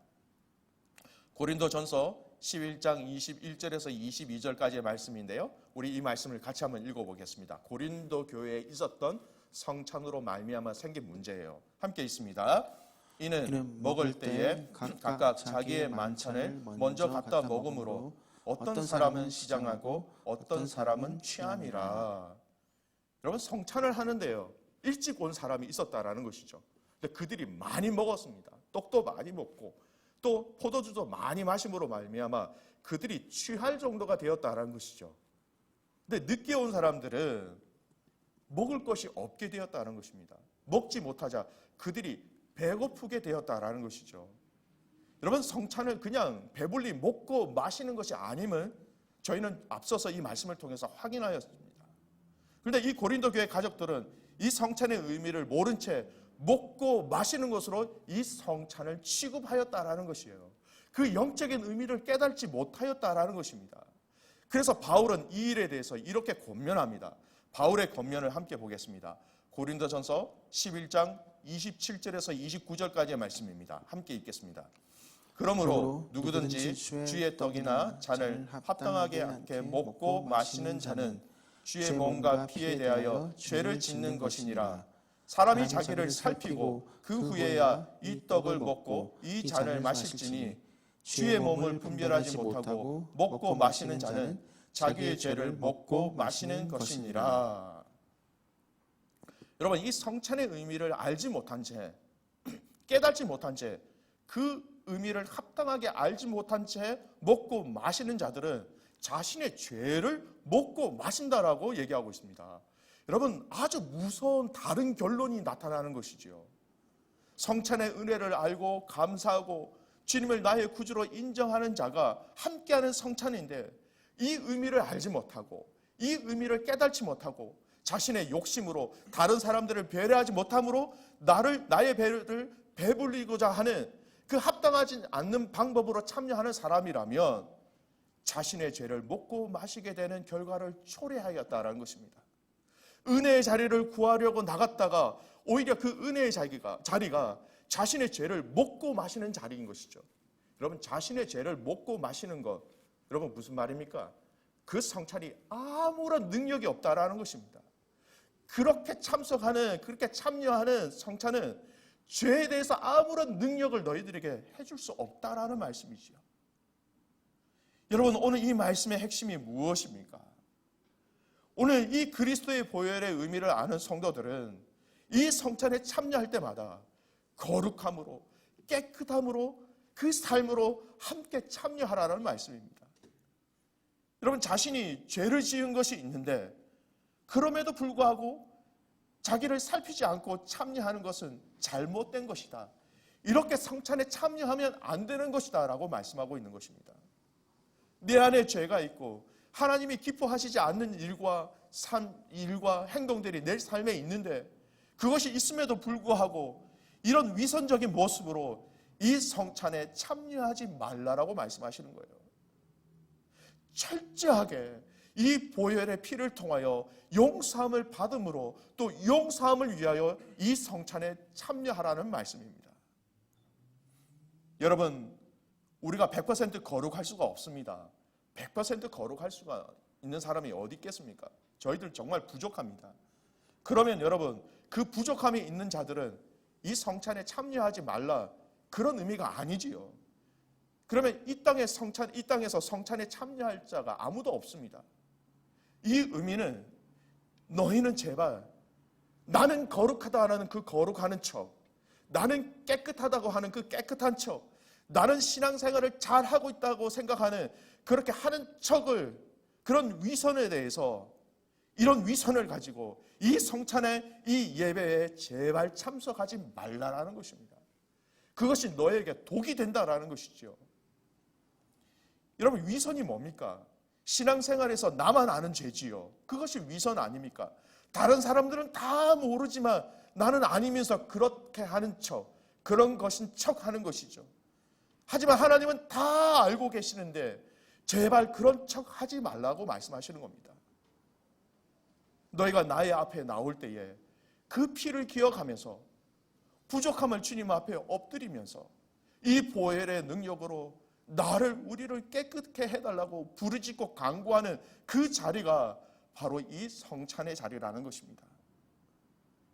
고린도전서 11장 21절에서 22절까지의 말씀인데요. 우리 이 말씀을 같이 한번 읽어보겠습니다. 고린도 교회에 있었던 성찬으로 말미암아 생긴 문제예요. 함께 있습니다. 이는 먹을 때에 각각 자기의 만찬을 먼저 갖다 먹음으로 어떤 사람은 시장하고 어떤 사람은 취함이라. 여러분 성찬을 하는데요. 일찍 온 사람이 있었다라는 것이죠. 근데 그들이 많이 먹었습니다. 떡도 많이 먹고 또 포도주도 많이 마심으로 말미암아 그들이 취할 정도가 되었다라는 것이죠. 근데 늦게 온 사람들은 먹을 것이 없게 되었다는 것입니다. 먹지 못하자 그들이 배고프게 되었다라는 것이죠. 여러분 성찬을 그냥 배불리 먹고 마시는 것이 아님을 저희는 앞서서 이 말씀을 통해서 확인하였습니다. 그런데 이 고린도 교회 가족들은 이 성찬의 의미를 모른 채 먹고 마시는 것으로 이 성찬을 취급하였다라는 것이에요. 그 영적인 의미를 깨닫지 못하였다라는 것입니다. 그래서 바울은 이 일에 대해서 이렇게 권면합니다. 바울의 권면을 함께 보겠습니다. 고린도전서 11장 27절에서 29절까지의 말씀입니다. 함께 읽겠습니다. 그러므로 누구든지 주의 떡이나 잔을 합당하게 함께 먹고 마시는 자는 주의 몸과 피에 대하여 죄를 짓는 것이니라. 사람이 자기를 살피고 그 후에야 이 떡을 먹고 이 잔을 마실지니 주의 몸을 분별하지 못하고 먹고 마시는 자는 자기의 죄를 먹고 마시는 것이니라. 여러분 이 성찬의 의미를 알지 못한 채 깨닫지 못한 채 그 의미를 합당하게 알지 못한 채 먹고 마시는 자들은 자신의 죄를 먹고 마신다라고 얘기하고 있습니다. 여러분 아주 무서운 다른 결론이 나타나는 것이지요. 성찬의 은혜를 알고 감사하고 주님을 나의 구주로 인정하는 자가 함께하는 성찬인데 이 의미를 알지 못하고 이 의미를 깨닫지 못하고 자신의 욕심으로 다른 사람들을 배려하지 못함으로 나의 배를 배불리고자 하는 그 합당하지 않는 방법으로 참여하는 사람이라면 자신의 죄를 먹고 마시게 되는 결과를 초래하였다라는 것입니다. 은혜의 자리를 구하려고 나갔다가 오히려 그 은혜의 자리가 자신의 죄를 먹고 마시는 자리인 것이죠. 여러분 자신의 죄를 먹고 마시는 것 여러분 무슨 말입니까? 그 성찬이 아무런 능력이 없다라는 것입니다. 그렇게 참여하는 성찬은 죄에 대해서 아무런 능력을 너희들에게 해줄 수 없다라는 말씀이지요. 여러분 오늘 이 말씀의 핵심이 무엇입니까? 오늘 이 그리스도의 보혈의 의미를 아는 성도들은 이 성찬에 참여할 때마다 거룩함으로, 깨끗함으로, 그 삶으로 함께 참여하라는 말씀입니다. 여러분, 자신이 죄를 지은 것이 있는데 그럼에도 불구하고 자기를 살피지 않고 참여하는 것은 잘못된 것이다. 이렇게 성찬에 참여하면 안 되는 것이다 라고 말씀하고 있는 것입니다. 내 안에 죄가 있고 하나님이 기뻐하시지 않는 일과 행동들이 내 삶에 있는데 그것이 있음에도 불구하고 이런 위선적인 모습으로 이 성찬에 참여하지 말라라고 말씀하시는 거예요. 철저하게 이 보혈의 피를 통하여 용서함을 받음으로 또 용서함을 위하여 이 성찬에 참여하라는 말씀입니다. 여러분, 우리가 100% 거룩할 수가 없습니다. 100% 거룩할 수가 있는 사람이 어디 있겠습니까? 저희들 정말 부족합니다. 그러면 여러분, 그 부족함이 있는 자들은 이 성찬에 참여하지 말라, 그런 의미가 아니지요. 그러면 이 땅에서 성찬에 참여할 자가 아무도 없습니다. 이 의미는 너희는 제발 나는 거룩하다 하는 그 거룩하는 척, 나는 깨끗하다고 하는 그 깨끗한 척, 나는 신앙생활을 잘하고 있다고 생각하는 그렇게 하는 척을, 그런 위선에 대해서, 이런 위선을 가지고 이 성찬의 이 예배에 제발 참석하지 말라라는 것입니다. 그것이 너에게 독이 된다라는 것이죠. 여러분, 위선이 뭡니까? 신앙생활에서 나만 아는 죄지요. 그것이 위선 아닙니까? 다른 사람들은 다 모르지만 나는 아니면서 그렇게 하는 척, 그런 것인 척 하는 것이죠. 하지만 하나님은 다 알고 계시는데 제발 그런 척 하지 말라고 말씀하시는 겁니다. 너희가 나의 앞에 나올 때에 그 피를 기억하면서 부족함을 주님 앞에 엎드리면서 이 보혈의 능력으로 우리를 깨끗게 해달라고 부르짖고 간구하는 그 자리가 바로 이 성찬의 자리라는 것입니다.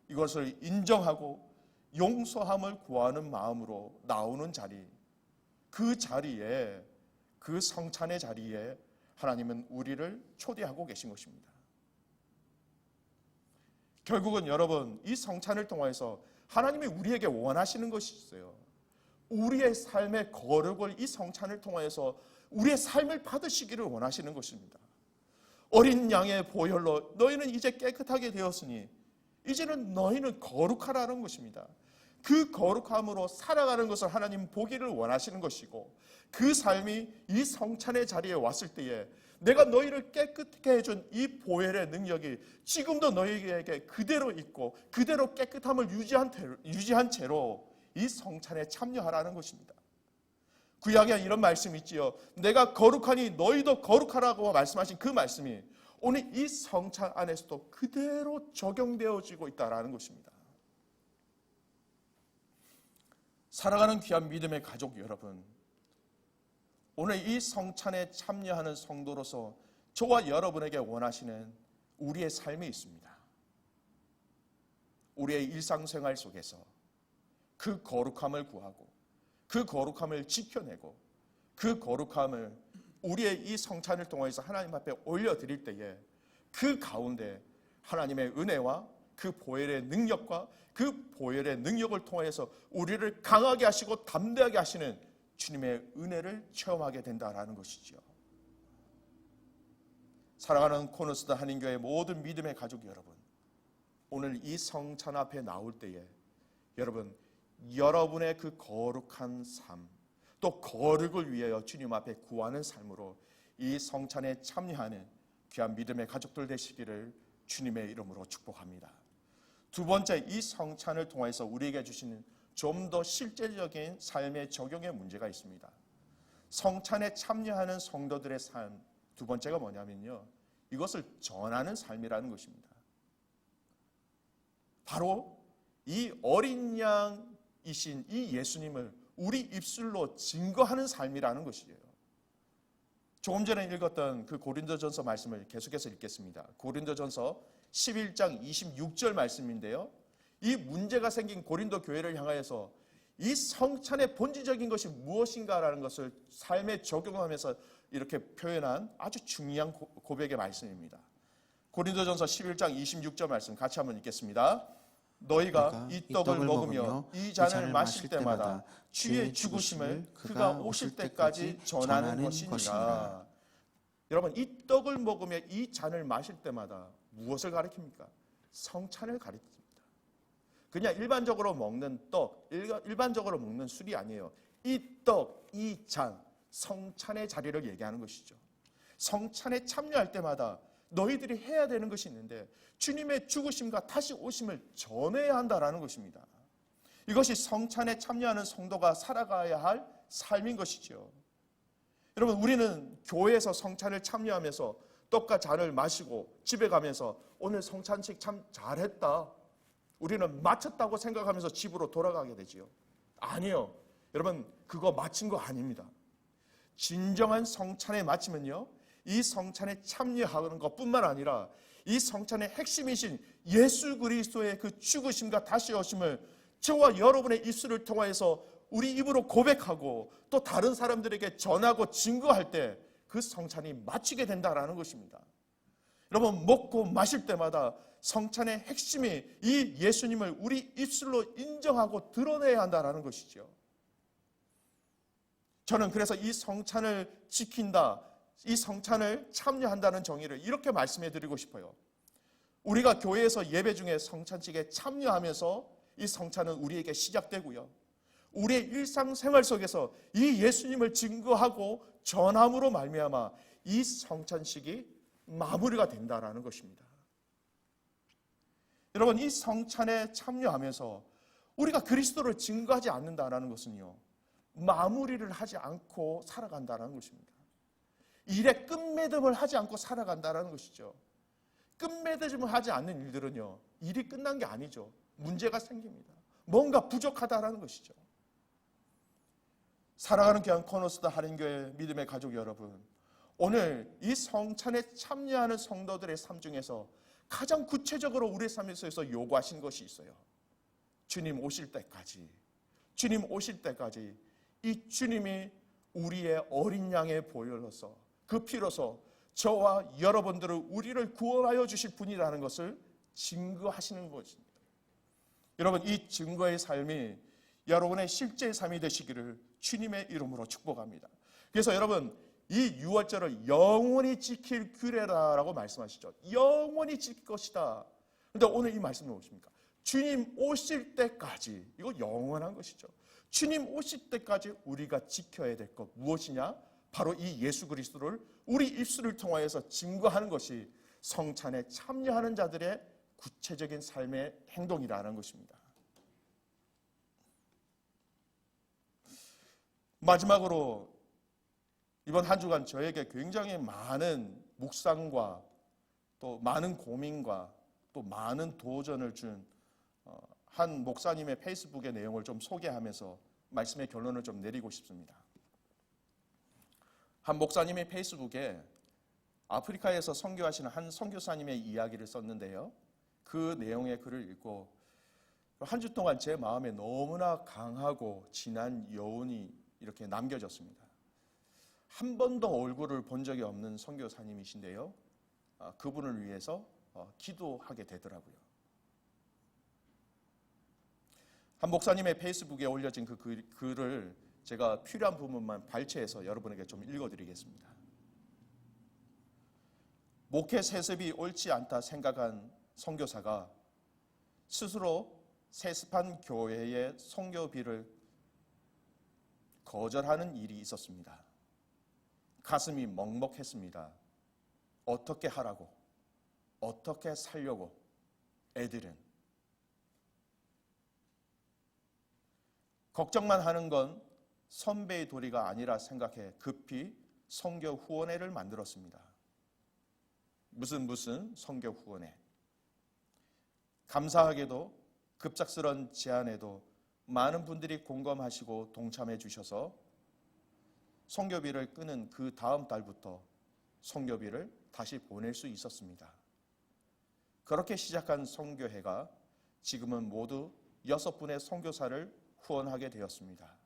이것을 인정하고 용서함을 구하는 마음으로 나오는 자리, 그 자리에, 그 성찬의 자리에 하나님은 우리를 초대하고 계신 것입니다. 결국은 여러분, 이 성찬을 통해서 하나님이 우리에게 원하시는 것이 있어요. 우리의 삶의 거룩을 이 성찬을 통해서 우리의 삶을 받으시기를 원하시는 것입니다. 어린 양의 보혈로 너희는 이제 깨끗하게 되었으니 이제는 너희는 거룩하라는 것입니다. 그 거룩함으로 살아가는 것을 하나님 보기를 원하시는 것이고, 그 삶이 이 성찬의 자리에 왔을 때에 내가 너희를 깨끗게 해준 이 보혈의 능력이 지금도 너희에게 그대로 있고 그대로 깨끗함을 유지한 채로 이 성찬에 참여하라는 것입니다. 구약에 이런 말씀이 있지요. 내가 거룩하니 너희도 거룩하라고 말씀하신 그 말씀이 오늘 이 성찬 안에서도 그대로 적용되어지고 있다는 것입니다. 사랑하는 귀한 믿음의 가족 여러분, 오늘 이 성찬에 참여하는 성도로서 저와 여러분에게 원하시는 우리의 삶이 있습니다. 우리의 일상생활 속에서 그 거룩함을 구하고 그 거룩함을 지켜내고 그 거룩함을 우리의 이 성찬을 통해서 하나님 앞에 올려드릴 때에 그 가운데 하나님의 은혜와 그 보혈의 능력과 그 보혈의 능력을 통해서 우리를 강하게 하시고 담대하게 하시는 주님의 은혜를 체험하게 된다라는 것이죠. 사랑하는 코너스다 한인교회 모든 믿음의 가족 여러분, 오늘 이 성찬 앞에 나올 때에 여러분, 여러분의 그 거룩한 삶, 또 거룩을 위하여 주님 앞에 구하는 삶으로 이 성찬에 참여하는 귀한 믿음의 가족들 되시기를 주님의 이름으로 축복합니다. 두 번째, 이 성찬을 통해서 우리에게 주시는 좀 더 실제적인 삶의 적용의 문제가 있습니다. 성찬에 참여하는 성도들의 삶, 두 번째가 뭐냐면요, 이것을 전하는 삶이라는 것입니다. 바로 이 어린 양이신 이 예수님을 우리 입술로 증거하는 삶이라는 것이에요. 조금 전에 읽었던 그 고린도전서 말씀을 계속해서 읽겠습니다. 고린도전서 11장 26절 말씀인데요, 이 문제가 생긴 고린도 교회를 향하여서 이 성찬의 본질적인 것이 무엇인가라는 것을 삶에 적용하면서 이렇게 표현한 아주 중요한 고백의 말씀입니다. 고린도전서 11장 26절 말씀 같이 한번 읽겠습니다. 너희가 이 떡을 먹으며 이 잔을 마실 때마다 주의 죽으심을 그가 오실 때까지 전하는 것이니라. 여러분, 이 떡을 먹으며 이 잔을 마실 때마다 무엇을 가리킵니까? 성찬을 가리킵니다. 그냥 일반적으로 먹는 떡, 일반적으로 먹는 술이 아니에요. 이 떡, 이 잔, 성찬의 자리를 얘기하는 것이죠. 성찬에 참여할 때마다 너희들이 해야 되는 것이 있는데 주님의 죽으심과 다시 오심을 전해야 한다라는 것입니다. 이것이 성찬에 참여하는 성도가 살아가야 할 삶인 것이죠. 여러분, 우리는 교회에서 성찬을 참여하면서 떡과 잔을 마시고 집에 가면서 오늘 성찬식 참 잘했다, 우리는 마쳤다고 생각하면서 집으로 돌아가게 되지요. 아니요, 여러분, 그거 마친 거 아닙니다. 진정한 성찬에 마치면요, 이 성찬에 참여하는 것뿐만 아니라 이 성찬의 핵심이신 예수 그리스도의 그 죽으심과 다시 오심을 저와 여러분의 입술을 통하여서 우리 입으로 고백하고 또 다른 사람들에게 전하고 증거할 때 그 성찬이 마치게 된다라는 것입니다. 여러분, 먹고 마실 때마다 성찬의 핵심이 이 예수님을 우리 입술로 인정하고 드러내야 한다라는 것이죠. 저는 그래서 이 성찬을 지킨다, 이 성찬을 참여한다는 정의를 이렇게 말씀해 드리고 싶어요. 우리가 교회에서 예배 중에 성찬식에 참여하면서 이 성찬은 우리에게 시작되고요, 우리의 일상생활 속에서 이 예수님을 증거하고 전함으로 말미암아 이 성찬식이 마무리가 된다라는 것입니다. 여러분, 이 성찬에 참여하면서 우리가 그리스도를 증거하지 않는다라는 것은요, 마무리를 하지 않고 살아간다는 것입니다. 일에 끝맺음을 하지 않고 살아간다는 것이죠. 끝맺음을 하지 않는 일들은요, 일이 끝난 게 아니죠. 문제가 생깁니다. 뭔가 부족하다는 것이죠. 사랑하는 귀한 코너스다 할인교회 믿음의 가족 여러분, 오늘 이 성찬에 참여하는 성도들의 삶 중에서 가장 구체적으로 우리 삶에 있어서 요구하신 것이 있어요. 주님 오실 때까지, 주님 오실 때까지 이 주님이 우리의 어린 양의 보혈로서 그 피로서 저와 여러분들을, 우리를 구원하여 주실 분이라는 것을 증거하시는 것입니다. 여러분, 이 증거의 삶이 여러분의 실제 삶이 되시기를 주님의 이름으로 축복합니다. 그래서 여러분, 이 유월절을 영원히 지킬 규례라고 말씀하시죠. 영원히 지킬 것이다. 그런데 오늘 이 말씀은 무엇입니까? 주님 오실 때까지, 이거 영원한 것이죠. 주님 오실 때까지 우리가 지켜야 될 것 무엇이냐? 바로 이 예수 그리스도를 우리 입술을 통하여서 증거하는 것이 성찬에 참여하는 자들의 구체적인 삶의 행동이라는 것입니다. 마지막으로 이번 한 주간 저에게 굉장히 많은 묵상과 또 많은 고민과 또 많은 도전을 준 한 목사님의 페이스북의 내용을 좀 소개하면서 말씀의 결론을 좀 내리고 싶습니다. 한 목사님의 페이스북에 아프리카에서 선교하시는 한 선교사님의 이야기를 썼는데요, 그 내용의 글을 읽고 한 주 동안 제 마음에 너무나 강하고 진한 여운이 이렇게 남겨졌습니다. 한 번도 얼굴을 본 적이 없는 선교사님이신데요, 그분을 위해서 기도하게 되더라고요. 한 목사님의 페이스북에 올려진 그 글을 제가 필요한 부분만 발췌해서 여러분에게 좀 읽어드리겠습니다. 목회 세습이 옳지 않다 생각한 선교사가 스스로 세습한 교회의 선교비를 거절하는 일이 있었습니다. 가슴이 먹먹했습니다. 어떻게 하라고, 어떻게 살려고 애들은. 걱정만 하는 건 선배의 도리가 아니라 생각해 급히 선교 후원회를 만들었습니다. 무슨 선교 후원회. 감사하게도 급작스런 제안에도 많은 분들이 공감하시고 동참해 주셔서 선교비를 끄는 그 다음 달부터 선교비를 다시 보낼 수 있었습니다. 그렇게 시작한 선교회가 지금은 모두 6분의 선교사를 후원하게 되었습니다.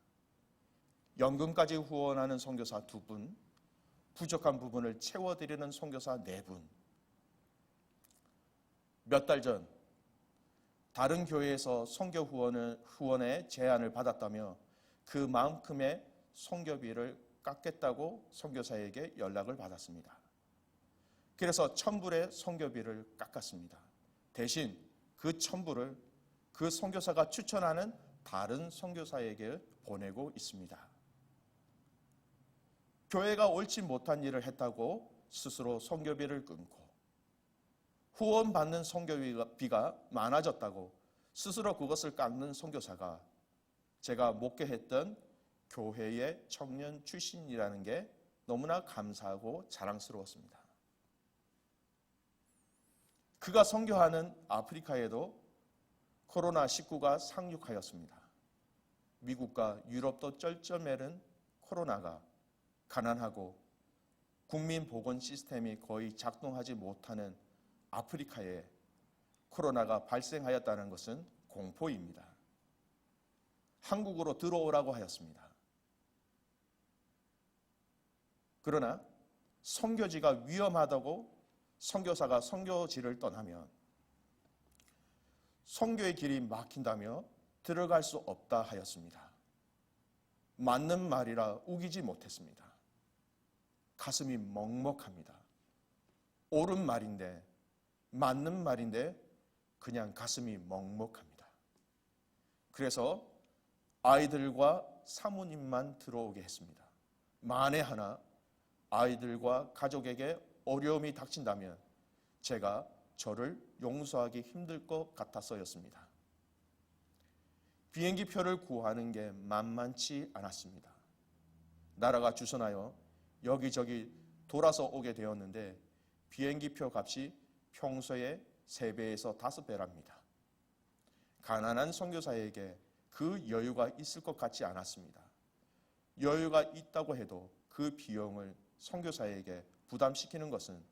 연금까지 후원하는 선교사 2분, 부족한 부분을 채워드리는 선교사 4분. 몇 달 전 다른 교회에서 선교 후원의 제안을 받았다며 그만큼의 선교비를 깎겠다고 선교사에게 연락을 받았습니다. 그래서 1,000불의 선교비를 깎았습니다. 대신 그 1,000불을 그 선교사가 추천하는 다른 선교사에게 보내고 있습니다. 교회가 옳지 못한 일을 했다고 스스로 선교비를 끊고 후원받는 선교비가 많아졌다고 스스로 그것을 깎는 선교사가 제가 목회했던 교회의 청년 출신이라는 게 너무나 감사하고 자랑스러웠습니다. 그가 선교하는 아프리카에도 코로나19가 상륙하였습니다. 미국과 유럽도 쩔쩔매는 코로나가 가난하고 국민 보건 시스템이 거의 작동하지 못하는 아프리카에 코로나가 발생하였다는 것은 공포입니다. 한국으로 들어오라고 하였습니다. 그러나 선교지가 위험하다고 선교사가 선교지를 떠나면 선교의 길이 막힌다며 들어갈 수 없다 하였습니다. 맞는 말이라 우기지 못했습니다. 가슴이 먹먹합니다. 옳은 말인데 맞는 말인데 그냥 가슴이 먹먹합니다. 그래서 아이들과 사모님만 들어오게 했습니다. 만에 하나 아이들과 가족에게 어려움이 닥친다면 제가 저를 용서하기 힘들 것 같아서였습니다. 비행기 표를 구하는 게 만만치 않았습니다. 나라가 주선하여 여기저기 돌아서 오게 되었는데 비행기 표 값이 평소의 3배에서 5배랍니다. 가난한 선교사에게 그 여유가 있을 것 같지 않았습니다. 여유가 있다고 해도 그 비용을 선교사에게 부담시키는 것은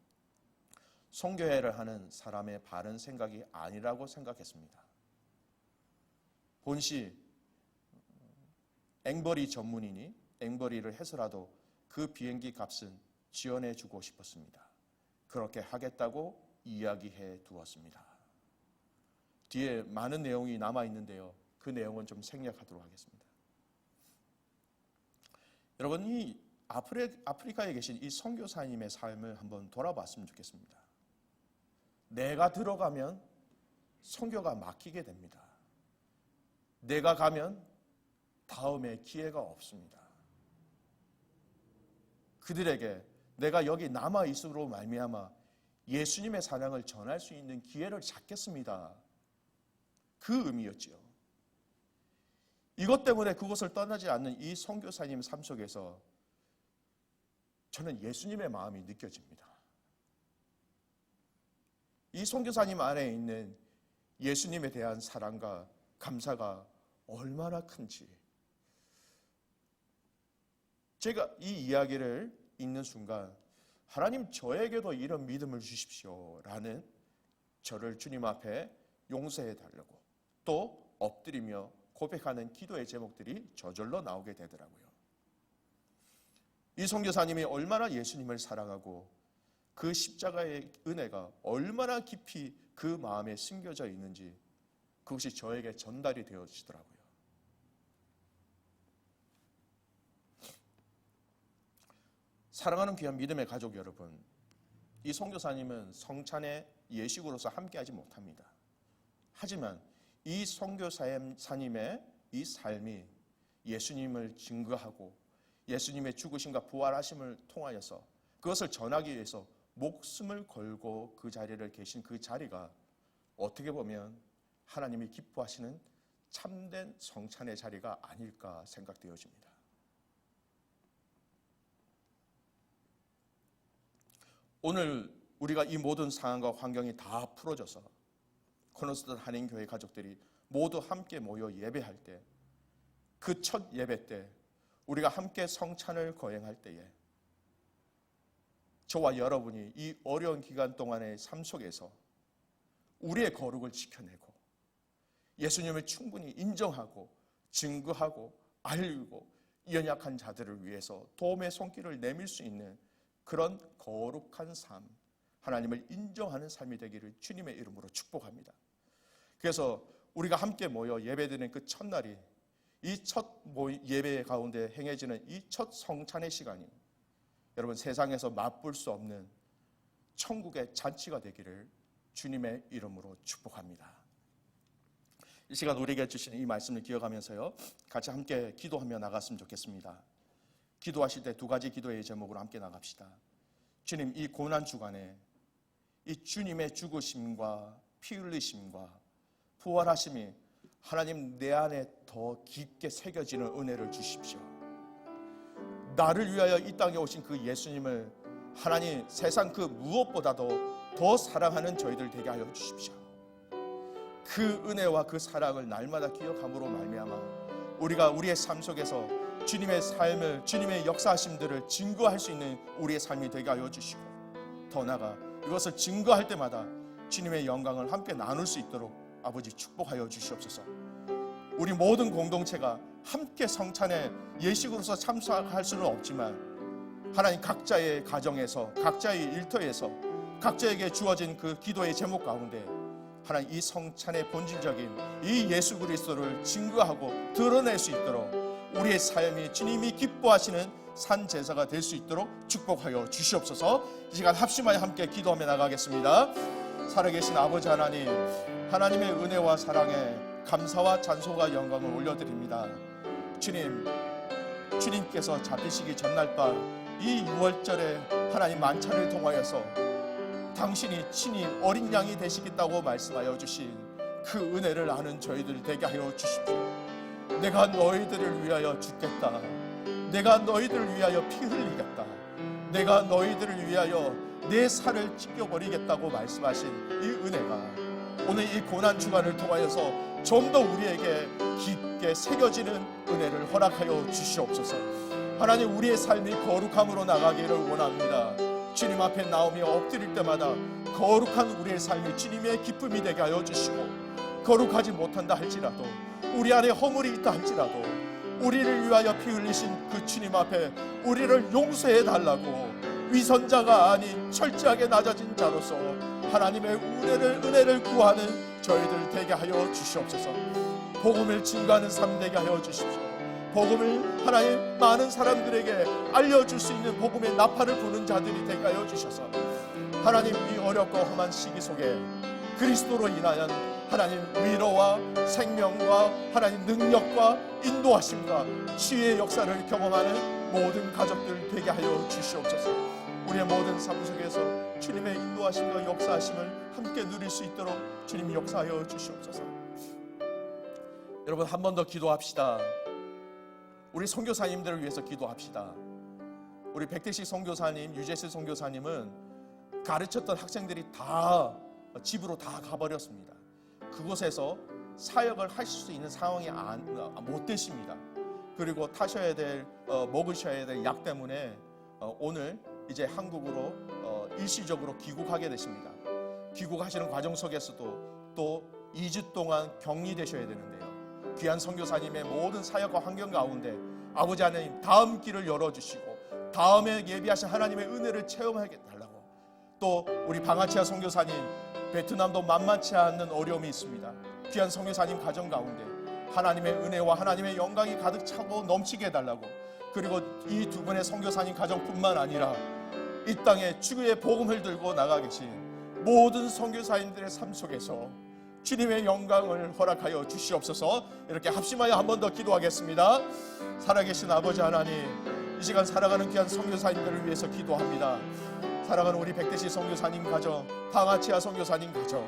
선교회를 하는 사람의 바른 생각이 아니라고 생각했습니다. 본시 앵벌이 전문이니 앵벌이를 해서라도 그 비행기 값은 지원해 주고 싶었습니다. 그렇게 하겠다고 이야기해 두었습니다. 뒤에 많은 내용이 남아 있는데요. 그 내용은 좀 생략하도록 하겠습니다. 여러분, 이 아프리카에 계신 이 선교사님의 삶을 한번 돌아봤으면 좋겠습니다. 내가 들어가면 선교가 막히게 됩니다. 내가 가면 다음에 기회가 없습니다. 그들에게 내가 여기 남아 있음으로 말미암아 예수님의 사랑을 전할 수 있는 기회를 찾겠습니다. 그 의미였지요. 이것 때문에 그곳을 떠나지 않는 이 선교사님 삶 속에서 저는 예수님의 마음이 느껴집니다. 이 선교사님 안에 있는 예수님에 대한 사랑과 감사가 얼마나 큰지, 제가 이 이야기를 읽는 순간 하나님 저에게도 이런 믿음을 주십시오 라는 저를 주님 앞에 용서해 달라고 또 엎드리며 고백하는 기도의 제목들이 저절로 나오게 되더라고요. 이 선교사님이 얼마나 예수님을 사랑하고 그 십자가의 은혜가 얼마나 깊이 그 마음에 숨겨져 있는지 그것이 저에게 전달이 되어지더라고요. 사랑하는 귀한 믿음의 가족 여러분, 이 선교사님은 성찬의 예식으로서 함께하지 못합니다. 하지만 이 선교사님의 이 삶이 예수님을 증거하고 예수님의 죽으심과 부활하심을 통하여서 그것을 전하기 위해서 목숨을 걸고 그 자리를 계신 그 자리가 어떻게 보면 하나님이 기뻐하시는 참된 성찬의 자리가 아닐까 생각되어집니다. 오늘 우리가 이 모든 상황과 환경이 다 풀어져서 코너스턴 한인교회 가족들이 모두 함께 모여 예배할 때, 그 첫 예배 때 우리가 함께 성찬을 거행할 때에 저와 여러분이 이 어려운 기간 동안의 삶 속에서 우리의 거룩을 지켜내고 예수님을 충분히 인정하고 증거하고 알고 연약한 자들을 위해서 도움의 손길을 내밀 수 있는 그런 거룩한 삶, 하나님을 인정하는 삶이 되기를 주님의 이름으로 축복합니다. 그래서 우리가 함께 모여 예배드리는 그 첫날이 이 첫 예배 가운데 행해지는 이 첫 성찬의 시간이 여러분 세상에서 맛볼 수 없는 천국의 잔치가 되기를 주님의 이름으로 축복합니다. 이 시간 우리에게 주신 이 말씀을 기억하면서요, 같이 함께 기도하며 나갔으면 좋겠습니다. 기도하실 때 두 가지 기도의 제목으로 함께 나갑시다. 주님, 이 고난 주간에 이 주님의 죽으심과 피 흘리심과 부활하심이 하나님 내 안에 더 깊게 새겨지는 은혜를 주십시오. 나를 위하여 이 땅에 오신 그 예수님을 하나님 세상 그 무엇보다도 더 사랑하는 저희들 되게 하여 주십시오. 그 은혜와 그 사랑을 날마다 기억함으로 말미암아 우리가 우리의 삶 속에서 주님의 삶을, 주님의 역사하심들을 증거할 수 있는 우리의 삶이 되게 하여 주시고, 더 나아가 이것을 증거할 때마다 주님의 영광을 함께 나눌 수 있도록 아버지 축복하여 주시옵소서. 우리 모든 공동체가 함께 성찬에 예식으로서 참석할 수는 없지만 하나님 각자의 가정에서, 각자의 일터에서 각자에게 주어진 그 기도의 제목 가운데 하나님 이 성찬의 본질적인 이 예수 그리스도를 증거하고 드러낼 수 있도록 우리의 삶이 주님이 기뻐하시는 산 제사가 될 수 있도록 축복하여 주시옵소서. 이 시간 합심하여 함께 기도하며 나가겠습니다. 살아계신 아버지 하나님, 하나님의 은혜와 사랑에 감사와 찬송과 영광을 올려드립니다. 주님께서 잡히시기 전날 밤 이 6월절에 하나님 만찬을 통하여서 당신이 친히 어린 양이 되시겠다고 말씀하여 주신 그 은혜를 아는 저희들 되게 하여 주십시오. 내가 너희들을 위하여 죽겠다. 내가 너희들을 위하여 피 흘리겠다. 내가 너희들을 위하여 내 살을 찢겨버리겠다고 말씀하신 이 은혜가 오늘 이 고난 주간을 통하여서 좀 더 우리에게 깊게 새겨지는 은혜를 허락하여 주시옵소서. 하나님, 우리의 삶이 거룩함으로 나가기를 원합니다. 주님 앞에 나오며 엎드릴 때마다 거룩한 우리의 삶이 주님의 기쁨이 되게 하여 주시고, 거룩하지 못한다 할지라도, 우리 안에 허물이 있다 할지라도 우리를 위하여 피 흘리신 그 주님 앞에 우리를 용서해 달라고 위선자가 아닌 철저하게 낮아진 자로서 하나님의 은혜를 구하는 저희들 되게 하여 주시옵소서. 복음을 증거하는 삶 되게 하여 주십시오. 복음을 하나님 많은 사람들에게 알려줄 수 있는 복음의 나팔을 부는 자들이 되게 하여 주셔서 하나님 이 어렵고 험한 시기 속에 그리스도로 인하여 하나님 위로와 생명과 하나님 능력과 인도하심과 치유의 역사를 경험하는 모든 가족들 되게 하여 주시옵소서. 우리의 모든 삶 속에서 주님의 인도하심과 역사하심을 함께 누릴 수 있도록 주님이 역사하여 주시옵소서. 여러분, 한 번 더 기도합시다. 우리 선교사님들을 위해서 기도합시다. 우리 백대식 선교사님, 유재실 선교사님은 가르쳤던 학생들이 다 집으로 다 가버렸습니다. 그곳에서 사역을 하실 수 있는 상황이 못 되십니다. 그리고 타셔야 될, 먹으셔야 될 약 때문에 오늘 이제 한국으로 일시적으로 귀국하게 되십니다. 귀국하시는 과정 속에서도 또 2주 동안 격리되셔야 되는데요. 귀한 선교사님의 모든 사역과 환경 가운데 아버지 하나님 다음 길을 열어주시고 다음에 예비하신 하나님의 은혜를 체험하게 달라고, 또 우리 방아치아 선교사님 베트남도 만만치 않는 어려움이 있습니다. 귀한 선교사님 가정 가운데 하나님의 은혜와 하나님의 영광이 가득 차고 넘치게 해달라고, 그리고 이 두 분의 선교사님 가정뿐만 아니라 이 땅에 주의 복음을 들고 나가 계신 모든 선교사님들의 삶 속에서 주님의 영광을 허락하여 주시옵소서. 이렇게 합심하여 한 번 더 기도하겠습니다. 살아계신 아버지 하나님, 이 시간 살아가는 귀한 선교사님들을 위해서 기도합니다. 살아가는 우리 백대시 선교사님 가정, 방아치아 선교사님 가정,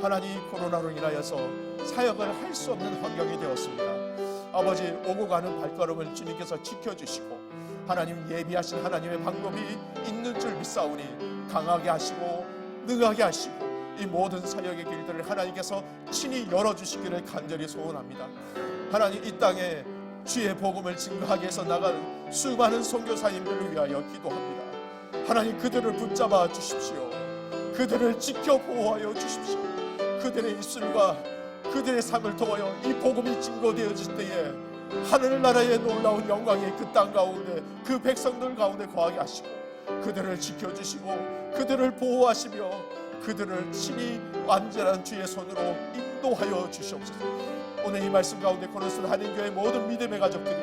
하나님 코로나로 인하여서 사역을 할 수 없는 환경이 되었습니다. 아버지, 오고 가는 발걸음을 주님께서 지켜주시고 하나님 예비하신 하나님의 방법이 있는 줄 믿사오니 강하게 하시고 능하게 하시고 이 모든 사역의 길들을 하나님께서 친히 열어주시기를 간절히 소원합니다. 하나님, 이 땅에 주의 복음을 증거하기 위해서 나가는 수많은 선교사님들을 위하여 기도합니다. 하나님, 그들을 붙잡아 주십시오. 그들을 지켜 보호하여 주십시오. 그들의 입술과 그들의 삶을 통하여 이 복음이 증거되어질 때에 하늘나라의 놀라운 영광이 그 땅 가운데 그 백성들 가운데 거하게 하시고 그들을 지켜주시고 그들을 보호하시며 그들을 친히 완전한 주의 손으로 인도하여 주시옵소서. 오늘 이 말씀 가운데 코너스 한인교회 모든 믿음의 가족들이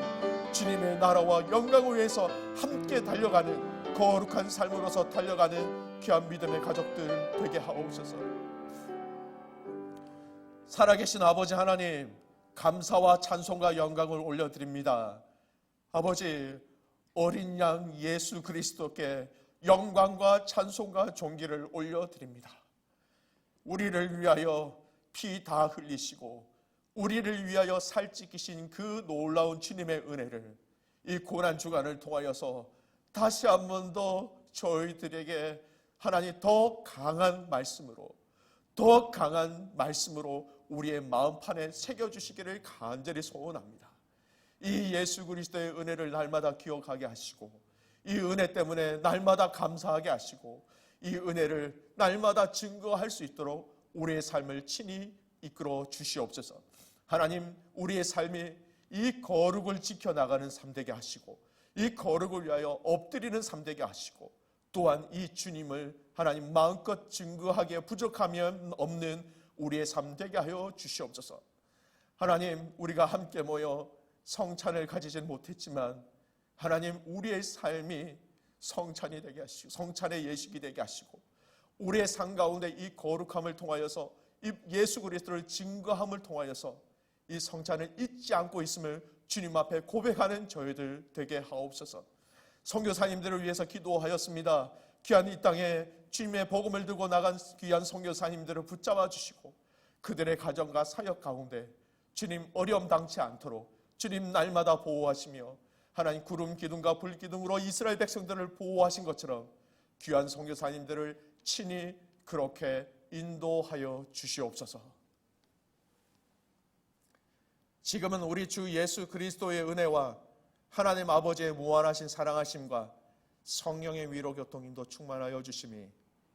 주님의 나라와 영광을 위해서 함께 달려가는 거룩한 삶으로서 달려가는 귀한 믿음의 가족들 되게 하옵소서. 살아계신 아버지 하나님, 감사와 찬송과 영광을 올려드립니다. 아버지, 어린 양 예수 그리스도께 영광과 찬송과 존귀를 올려드립니다. 우리를 위하여 피 다 흘리시고 우리를 위하여 살찌기신 그 놀라운 주님의 은혜를 이 고난 주간을 통하여서 다시 한 번 더 저희들에게 하나님 더 강한 말씀으로 우리의 마음판에 새겨주시기를 간절히 소원합니다. 이 예수 그리스도의 은혜를 날마다 기억하게 하시고 이 은혜 때문에 날마다 감사하게 하시고 이 은혜를 날마다 증거할 수 있도록 우리의 삶을 친히 이끌어 주시옵소서. 하나님, 우리의 삶이 이 거룩을 지켜나가는 삶 되게 하시고 이 거룩을 위하여 엎드리는 삶 되게 하시고 또한 이 주님을 하나님 마음껏 증거하기에 부족하면 없는 우리의 삶 되게 하여 주시옵소서. 하나님, 우리가 함께 모여 성찬을 가지진 못했지만 하나님, 우리의 삶이 성찬이 되게 하시고 성찬의 예식이 되게 하시고 우리의 삶 가운데 이 거룩함을 통하여서 이 예수 그리스도를 증거함을 통하여서 이 성찬을 잊지 않고 있음을 주님 앞에 고백하는 저희들 되게 하옵소서. 선교사님들을 위해서 기도하였습니다. 귀한 이 땅에 주님의 복음을 들고 나간 귀한 선교사님들을 붙잡아 주시고 그들의 가정과 사역 가운데 주님 어려움 당치 않도록 주님 날마다 보호하시며 하나님 구름 기둥과 불 기둥으로 이스라엘 백성들을 보호하신 것처럼 귀한 선교사님들을 친히 그렇게 인도하여 주시옵소서. 지금은 우리 주 예수 그리스도의 은혜와 하나님 아버지의 무한하신 사랑하심과 성령의 위로 교통인도 충만하여 주심이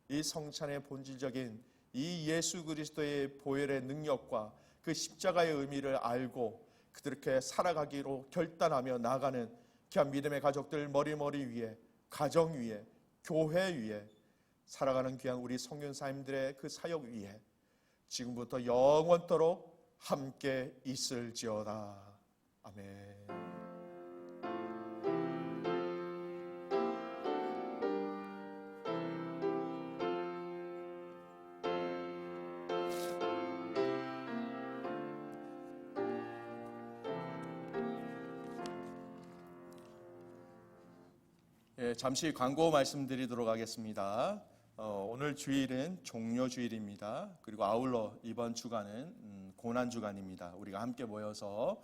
이 성찬의 본질적인 이 예수 그리스도의 보혈의 능력과 그 십자가의 의미를 알고 그렇게 살아가기로 결단하며 나가는 귀한 믿음의 가족들 머리머리 위에 가정 위에 교회 위에 살아가는 귀한 우리 성교사님들의 그 사역 위에 지금부터 영원토록 함께 있을지어다. 아멘. 잠시 광고 말씀드리도록 하겠습니다. 오늘 주일은 종료주일입니다. 그리고 아울러 이번 주간은 고난주간입니다. 우리가 함께 모여서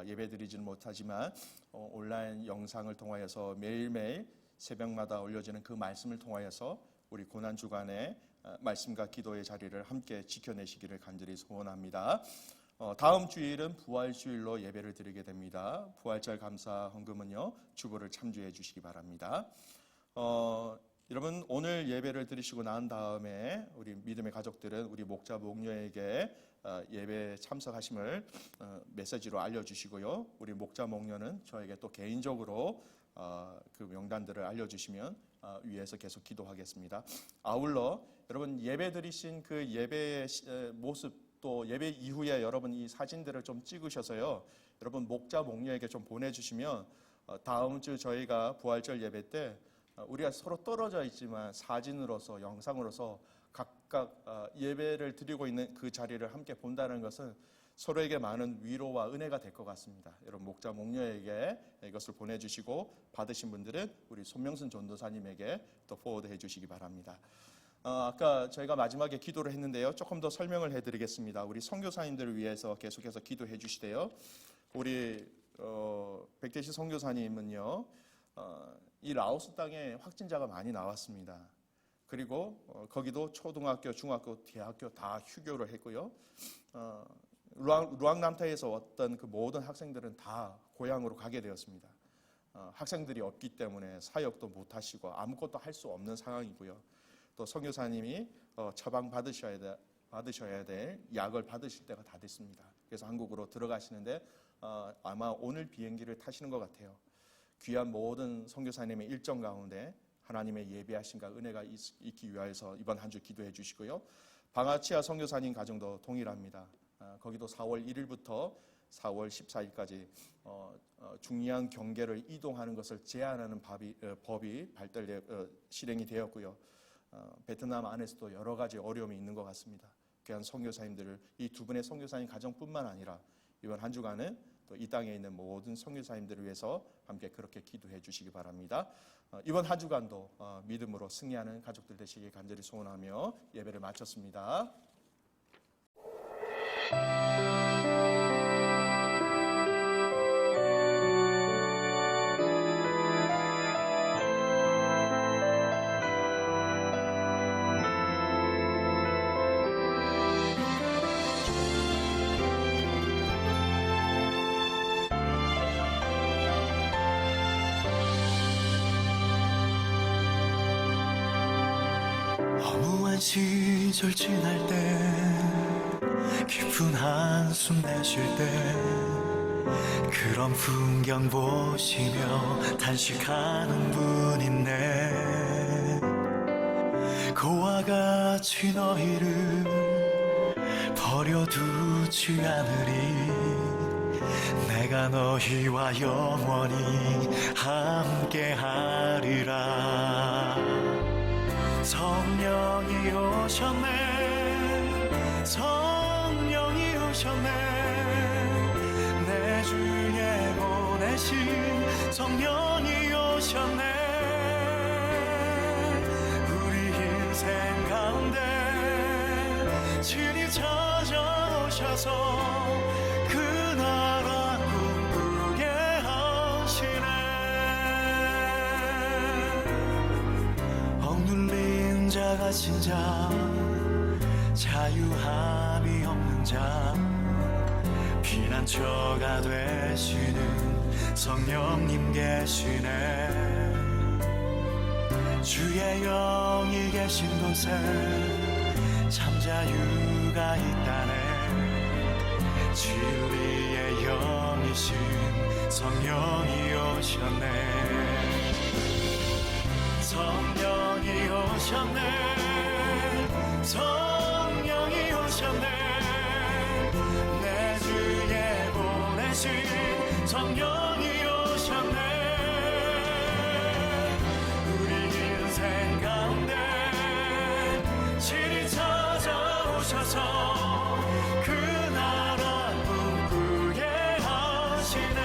예배드리지는 못하지만 온라인 영상을 통하여서 매일매일 새벽마다 올려지는 그 말씀을 통하여서 우리 고난주간에 말씀과 기도의 자리를 함께 지켜내시기를 간절히 소원합니다. 다음 주일은 부활주일로 예배를 드리게 됩니다. 부활절 감사 헌금은요 주보를 참조해 주시기 바랍니다. 여러분 오늘 예배를 드리시고 난 다음에 우리 믿음의 가족들은 우리 목자 목녀에게 예배 참석하심을 메시지로 알려주시고요. 우리 목자 목녀는 저에게 또 개인적으로 그 명단들을 알려주시면 위에서 계속 기도하겠습니다. 아울러 여러분 예배 드리신 그 예배의 모습 또 예배 이후에 여러분 이 사진들을 좀 찍으셔서요. 여러분 목자 목녀에게 좀 보내주시면 다음 주 저희가 부활절 예배 때 우리가 서로 떨어져 있지만 사진으로서 영상으로서 각각 예배를 드리고 있는 그 자리를 함께 본다는 것은 서로에게 많은 위로와 은혜가 될 것 같습니다. 여러분 목자 목녀에게 이것을 보내주시고 받으신 분들은 우리 손명순 전도사님에게 또 포워드해 주시기 바랍니다. 아까 저희가 마지막에 기도를 했는데요. 조금 더 설명을 해드리겠습니다. 우리 선교사님들을 위해서 계속해서 기도해 주시대요. 우리 백대시 선교사님은요. 이 라오스 땅에 확진자가 많이 나왔습니다. 그리고 거기도 초등학교, 중학교, 대학교 다 휴교를 했고요. 루앙남타에서 왔던 그 모든 학생들은 다 고향으로 가게 되었습니다. 학생들이 없기 때문에 사역도 못 하시고 아무것도 할 수 없는 상황이고요. 또 선교사님이 처방 받으셔야 될 약을 받으실 때가 다 됐습니다. 그래서 한국으로 들어가시는데 아마 오늘 비행기를 타시는 것 같아요. 귀한 모든 선교사님의 일정 가운데 하나님의 예비하심과 은혜가 있기 위하여서 이번 한 주 기도해 주시고요. 방아치아 선교사님 가정도 동일합니다. 거기도 4월 1일부터 4월 14일까지 중요한 경계를 이동하는 것을 제한하는 법이 실행이 되었고요. 베트남 안에서도 여러 가지 어려움이 있는 것 같습니다. 귀한 선교사님들을 이 두 분의 선교사님 가정뿐만 아니라 이번 한 주간은 또 이 땅에 있는 모든 선교사님들을 위해서 함께 그렇게 기도해 주시기 바랍니다. 이번 한 주간도 믿음으로 승리하는 가족들 되시길 간절히 소원하며 예배를 마쳤습니다. 허무한 시절 지날 때 깊은 한숨 내쉴 때 그런 풍경 보시며 단식하는 분 있네. 그와 같이 너희를 버려두지 않으리. 내가 너희와 영원히 함께하리라. 성령이 오셨네, 성령이 오셨네. 내 주에 보내신 성령이 오셨네. 우리 인생 가운데 친히 찾아오셔서 그 나라 꿈꾸게 하시네. 억눌린 자 가진 자, 자유함이 없는 자, 피난처가 되시는 성령님 계시네. 주의 영이 계신 곳에 참 자유가 있다네. 진리의 영이신 성령이 오셨네. 성령이 오셨네, 성령이 오셨네. 내 주에 보내신 성령이 오셨네. 우리 인생 가운데 친히 찾아오셔서 그 나라 꿈꾸게 하시네.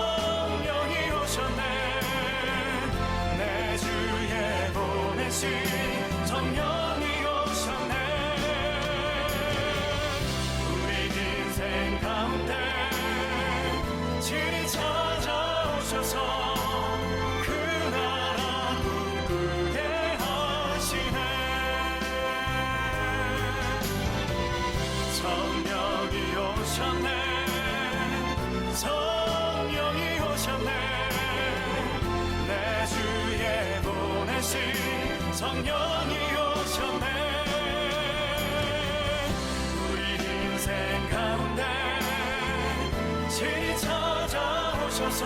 성령이 오셨네, 내 주에 보내신 성령이 오셨네. 우리 인생 가운데 친히 찾아오셔서 그 나라 꿈꾸게 하시네. 성령이 오셨네, 성령이 오셨네. 내 주에 보내신 성령이 오셨네. 우리 인생 가운데 친히 찾아오셔서